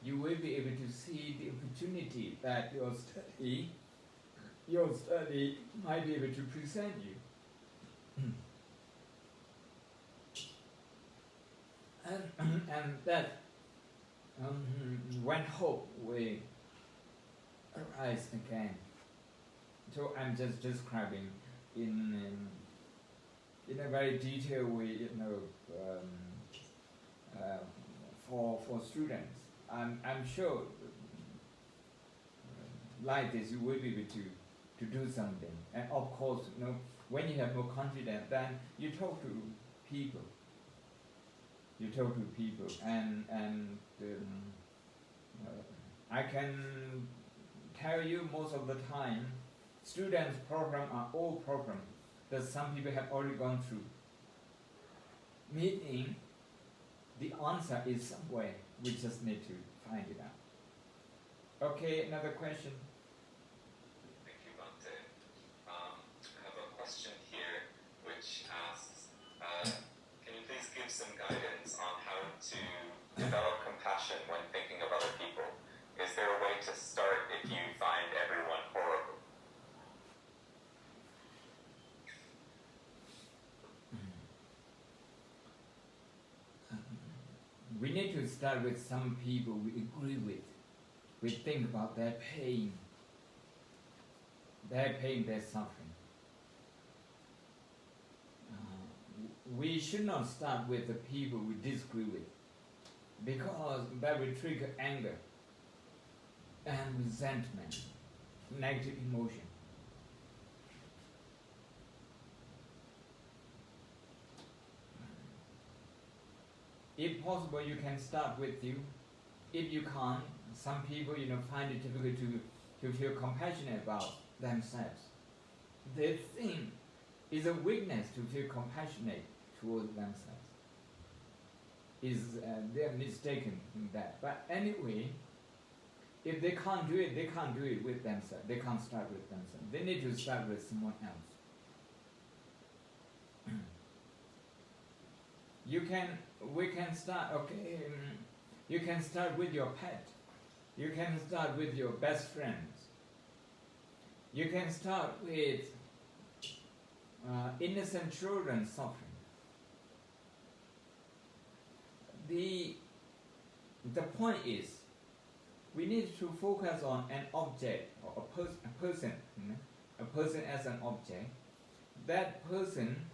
you will be able to see the opportunity that your study might be able to present you. And that when hope will arise again. So I'm just describing in a very detailed way, for students. I'm sure like this you will be able to do something. And of course, when you have more confidence, then you talk to people. you talk to people, and I can tell you most of the time, students' programs are all programs that some people have already gone through. Meaning, the answer is somewhere. We just need to find it out. Okay, another question. Thank you, Bhante. I have a question here which asks, can you please give some guidance on how to develop compassion when thinking of other people? Is there a way to start if you find everyone horrible? We need to start with some people we agree with. We think about their pain, their suffering. We should not start with the people we disagree with, because that will trigger anger and resentment, negative emotion. If possible, you can start with you. If you can't, some people find it difficult to feel compassionate about themselves. They think it's a weakness to feel compassionate towards themselves. They're mistaken in that. But anyway, if they can't do it, they can't do it with themselves. They can't start with themselves. They need to start with someone else. We can start, you can start with your pet. You can start with your best friends. You can start with innocent children suffering. The point is, we need to focus on an object or a person as an object. That person,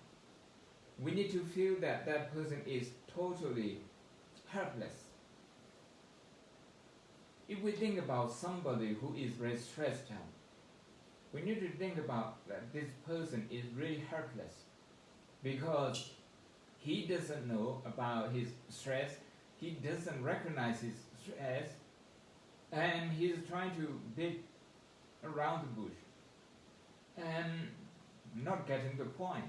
we need to feel that that person is totally helpless. If we think about somebody who is very stressed out, we need to think about that this person is really helpless because he doesn't know about his stress, he doesn't recognize his stress, and he's trying to beat around the bush and not getting the point.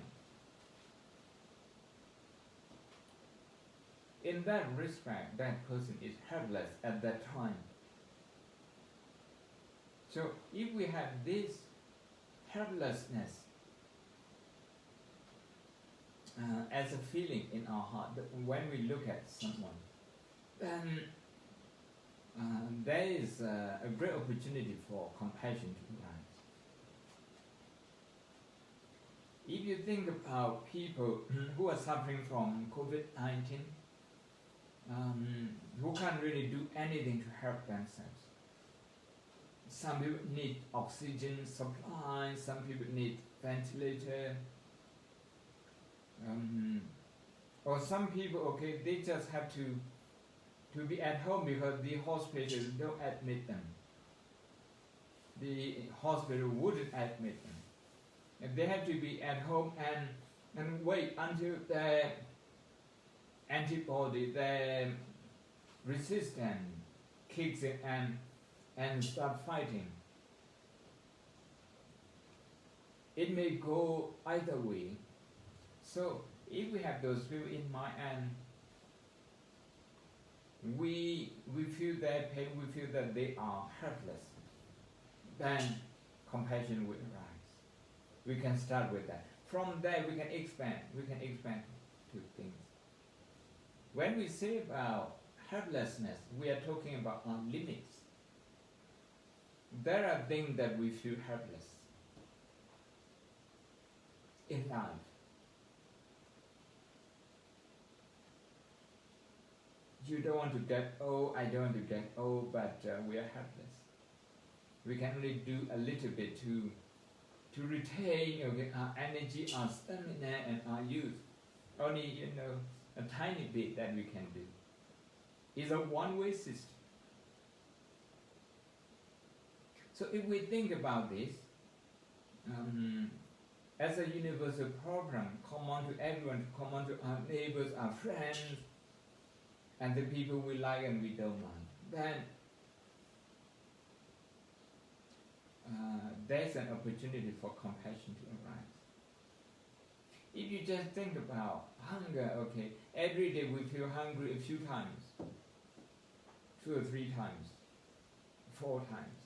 In that respect, that person is helpless at that time. So if we have this helplessness as a feeling in our heart, that when we look at someone, then there is a great opportunity for compassion to arise. If you think about people who are suffering from COVID-19, who can't really do anything to help themselves. Some people need oxygen supply, some people need ventilator, or some people, they just have to be at home because the hospital don't admit them. The hospital wouldn't admit them. And they have to be at home and wait until the antibody, the resistance kicks in and start fighting. It may go either way. So if we have those people in mind and we feel their pain, we feel that they are helpless, then compassion will arise. We can start with that. From there we can expand to things. When we say about helplessness, we are talking about our limits. There are things that we feel helpless in life. You don't want to get old, I don't want to get old, but we are helpless. We can only do a little bit to retain our energy, our stamina, and our youth. Only, a tiny bit that we can do. It's a one-way system. So if we think about this, as a universal problem, common to everyone, common to our neighbors, our friends, and the people we like and we don't like, then there's an opportunity for compassion to arise. If you just think about hunger, okay, every day we feel hungry a few times, 2 or 3 times, 4 times,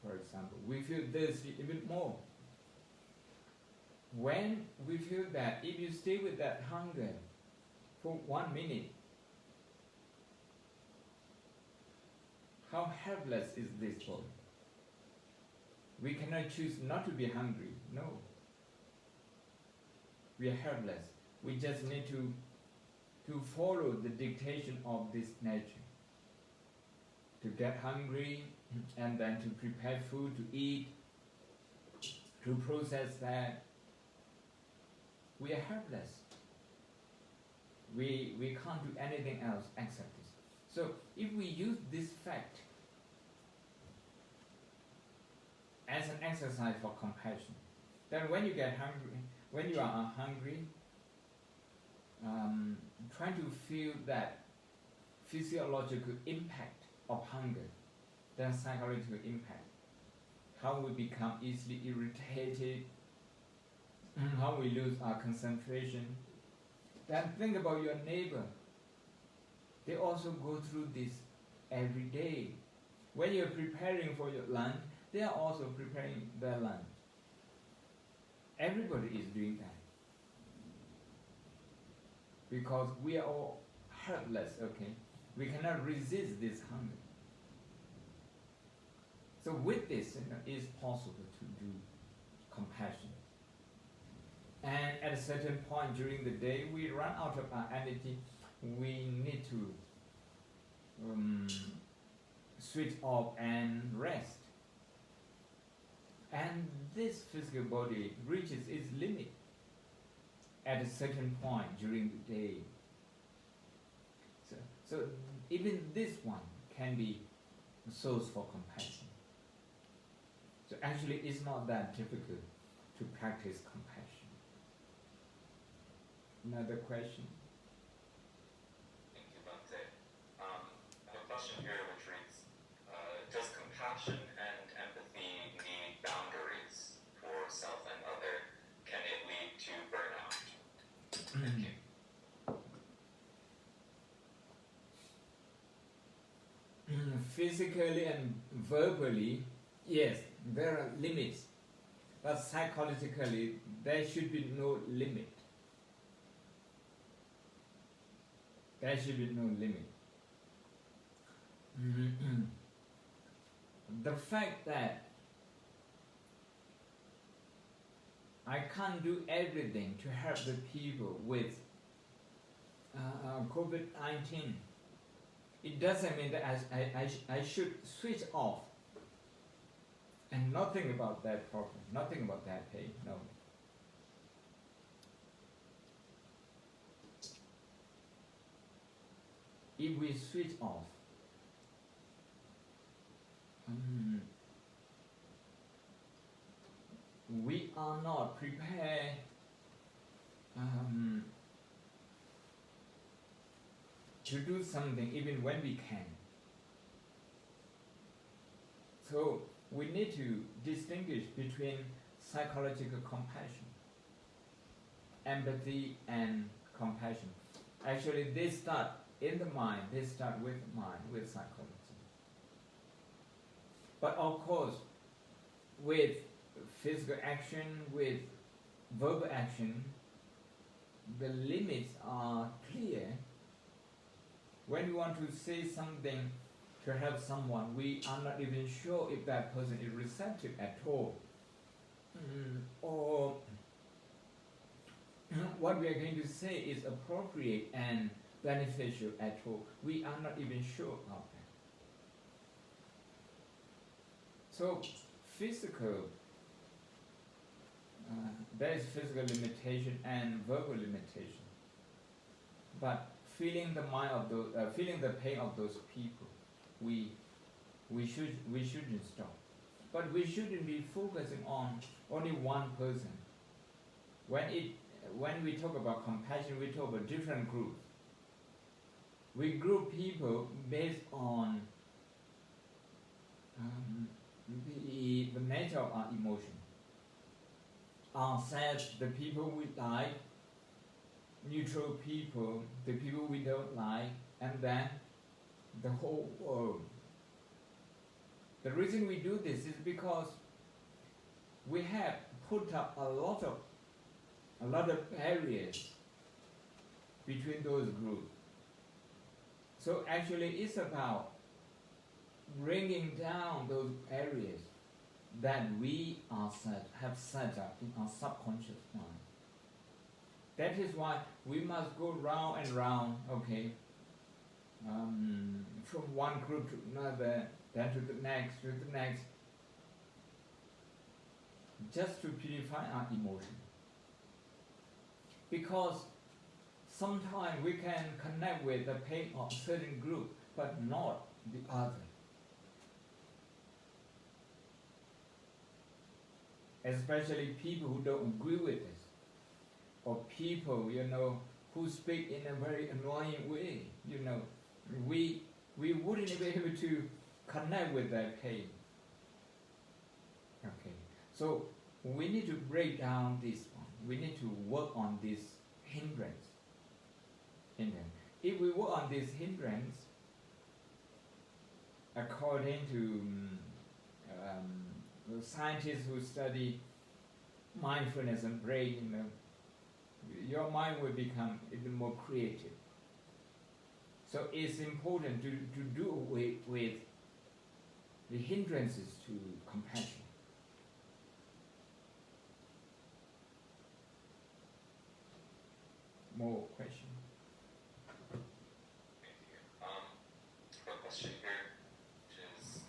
for example. We feel thirsty a bit more. When we feel that, if you stay with that hunger for 1 minute, how helpless is this body? We cannot choose not to be hungry, no. We are helpless. We just need to follow the dictation of this nature. To get hungry and then to prepare food to eat, to process that. We are helpless. We can't do anything else except this. So if we use this fact as an exercise for compassion, then when you get hungry, when you are hungry, try to feel that physiological impact of hunger, then psychological impact. How we become easily irritated, how we lose our concentration. Then think about your neighbor. They also go through this every day. When you're preparing for your lunch, they are also preparing their lunch. Everybody is doing that. Because we are all helpless, okay? We cannot resist this hunger. So with this, it's possible to do compassion. And at a certain point during the day, we run out of our energy. We need to switch off and rest. And this physical body reaches its limit at a certain point during the day. So even this one can be a source for compassion. So actually it's not that difficult to practice compassion. Another question? Thank you, Bhante. I have a question here which reads, does compassion and empathy need boundaries for self and other? Can it lead to burnout? Thank you. Physically and verbally, yes, there are limits. But psychologically, there should be no limit. There should be no limit. The fact that I can't do everything to help the people with COVID-19, it doesn't mean that I should switch off and not think about that problem, not think about that pain, no. If we switch off, we are not prepared to do something even when we can. So we need to distinguish between psychological compassion, empathy and compassion. Actually, they start in the mind, they start with mind, with psychology. But of course, with physical action, with verbal action, the limits are clear. When we want to say something to help someone, we are not even sure if that person is receptive at all. Or what we are going to say is appropriate and beneficial at all. We are not even sure of that. So physical, there is physical limitation and verbal limitation. But feeling the mind of those, feeling the pain of those people, we shouldn't stop. But we shouldn't be focusing on only one person. When we talk about compassion, we talk about different groups. we group people based on the nature of our emotion. Sad, the people we like, neutral people, the people we don't like, and then the whole world. The reason we do this is because we have put up a lot of barriers between those groups. So actually it's about bringing down those barriers that we have set up in our subconscious mind. That is why we must go round and round, okay, from one group to another, then to the next, just to purify our emotion. Because sometimes we can connect with the pain of a certain group, but not the other. Especially people who don't agree with us, or people, who speak in a very annoying way, we wouldn't be able to connect with their pain. Okay, so we need to break down this one. We need to work on this hindrance. If we work on this hindrance, according to the scientists who study mindfulness and brain, your mind will become even more creative. So it's important to do away with the hindrances to compassion. More questions? Thank you. A question here, which is,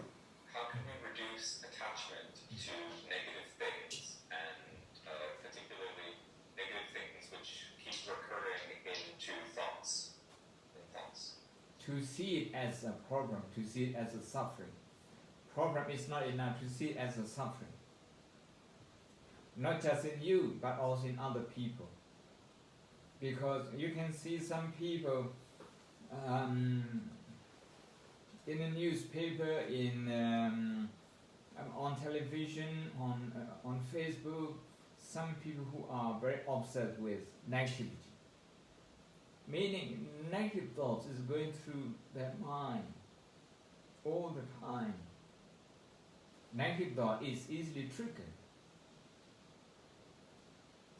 how can we reduce attachment to negative things, and particularly negative things which keep recurring into thoughts? To see it as a problem, to see it as a suffering. Problem is not enough, to see it as a suffering. Not just in you, but also in other people. Because you can see some people in the newspaper, on television, on Facebook, some people who are very obsessed with negativity. Meaning negative thoughts is going through their mind all the time. Negative thought is easily triggered.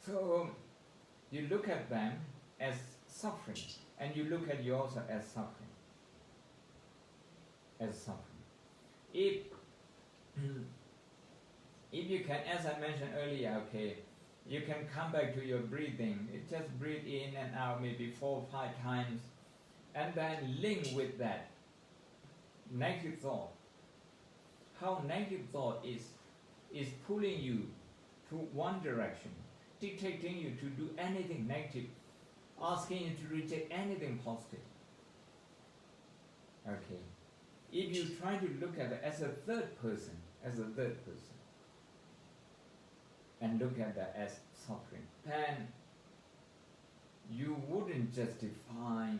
So you look at them as suffering, and you look at yourself as suffering. If you can, as I mentioned earlier, okay, you can come back to your breathing. You just breathe in and out maybe 4 or 5 times, and then link with that negative thought. How negative thought is pulling you to one direction, dictating you to do anything negative, asking you to reject anything positive. Okay. If you try to look at it as a third person, and look at that as suffering, then you wouldn't justify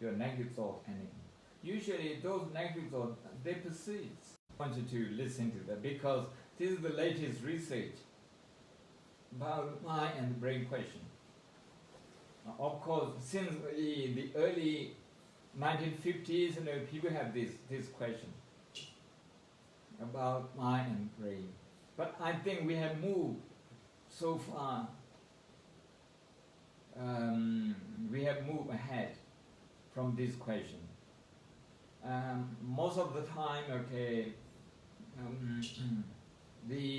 your negative thought anymore. Usually those negative thoughts, they persist. I want you to listen to that, because this is the latest research about mind and brain question. Of course, since the early 1950s, people have this question about mind and brain. But I think we have moved so far. We have moved ahead from this question. Most of the time, okay, the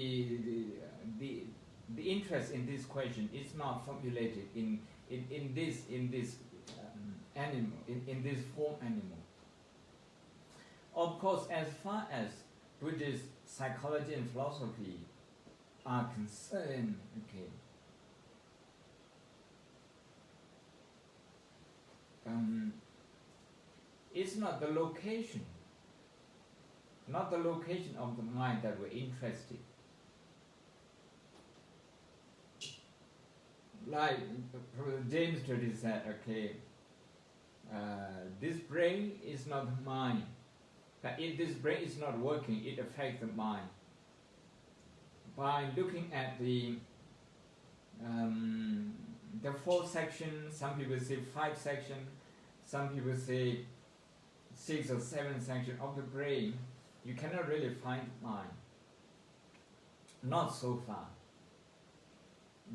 interest in this question is not formulated in this animal, in this form animal. Of course, as far as Buddhist psychology and philosophy are concerned, okay, it's not the location of the mind that we're interested. Like James Study said, okay, this brain is not mine. But if this brain is not working, it affects the mind. By looking at the 4 sections, some people say 5 sections, some people say 6 or 7 sections of the brain, you cannot really find mind. Not so far.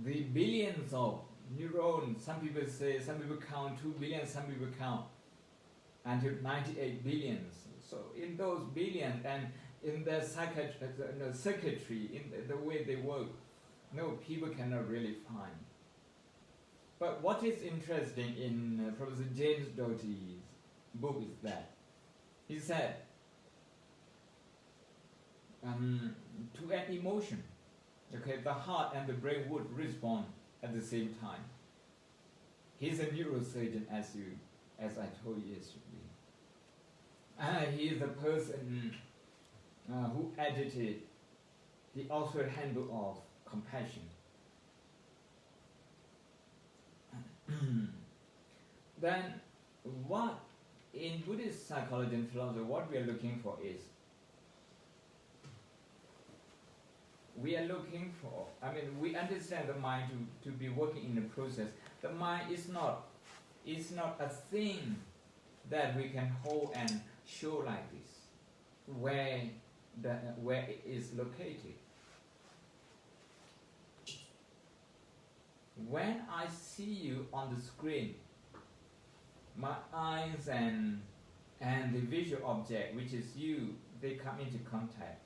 The billions of neurons, some people count 2 billion, some people count until 98 billions. So in those billions and in their circuitry, in the way they work, no, people cannot really find. But what is interesting in Professor James Doty's book is that he said to an emotion, okay, the heart and the brain would respond at the same time. He's a neurosurgeon, as I told you yesterday. He is the person who edited the Oxford Handbook of Compassion. Then, what in Buddhist psychology and philosophy, what we are looking for is, we understand the mind to be working in a process. The mind is not a thing that we can hold and show like this, where it is located. When I see you on the screen, my eyes and the visual object, which is you, they come into contact.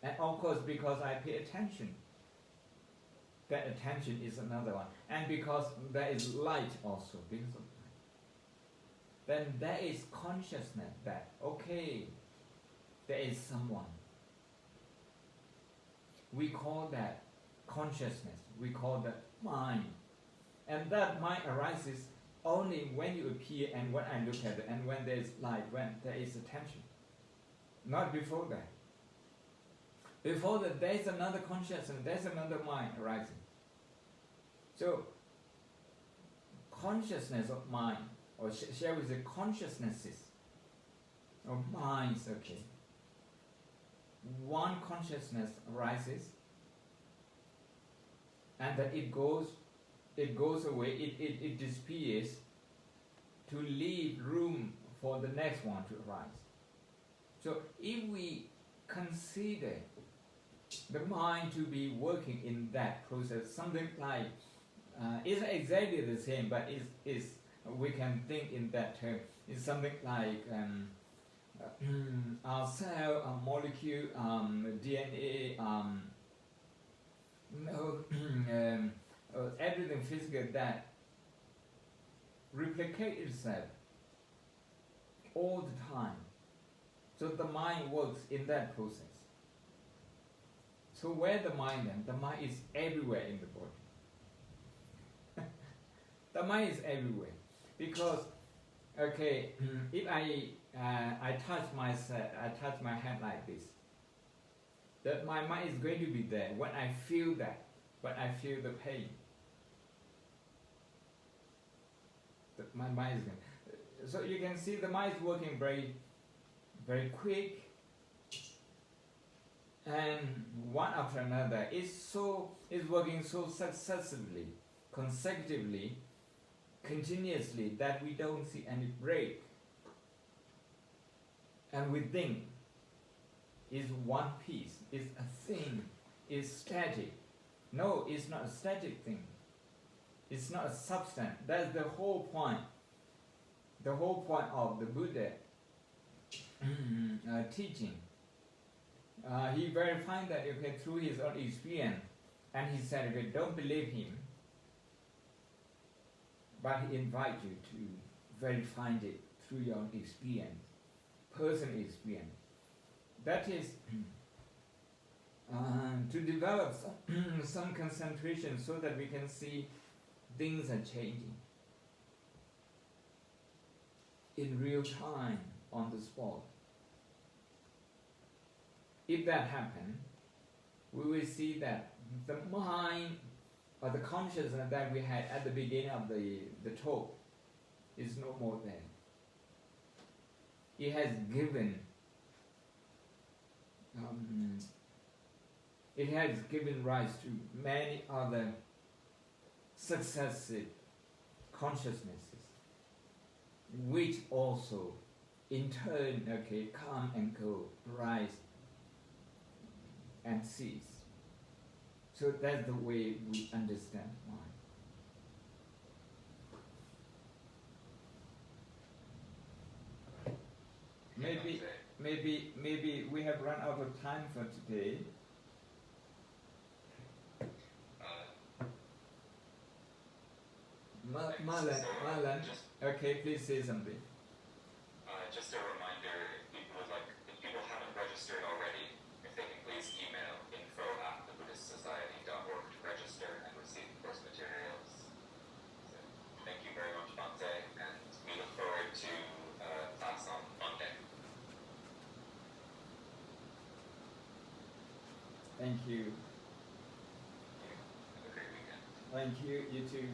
And of course, because I pay attention, that attention is another one. And because there is light also, because of light. Then there is consciousness that, okay, there is someone. We call that consciousness. We call that mind. And that mind arises only when you appear and when I look at it and when there is light, when there is attention. Not before that. Before that, there is another consciousness, there is another mind arising. So, consciousness of mind, or shall we say consciousnesses of minds, okay. One consciousness arises, and then it goes away, it disappears to leave room for the next one to arise. So if we consider the mind to be working in that process, something like, isn't exactly the same, but is we can think in that term. It's something like our cell, our molecule, DNA, everything physical that replicate itself all the time. So the mind works in that process. So where the mind then? The mind is everywhere in the body. The mind is everywhere. Because, okay, if I touch my hand like this, that my mind is going to be there when I feel that, when I feel the pain. My mind is going. So you can see the mind is working very, very quick, and one after another is working so successively, consecutively, continuously that we don't see any break. And we think is one piece, is a thing, is static. No, it's not a static thing. It's not a substance. That's the whole point. The whole point of the Buddha teaching. He verified that through his own experience, and he said, don't believe him, but he invites you to verify it through your own experience, personal experience. That is to develop some concentration so that we can see things are changing in real time, on the spot. If that happens, we will see that the mind or the consciousness that we had at the beginning of the talk is no more there. it has given rise to many other successive consciousnesses, which also in turn come and go, rise and cease. So that's the way we understand mind. Maybe we have run out of time for today. Marlon, okay, please say something. Just a reminder, if people haven't registered already, if they can please email info@thebuddhistsociety.org to register and receive course materials. So, thank you very much, Bhante, and we look forward to class on Monday. Thank you. Have a great weekend. Thank you, you too.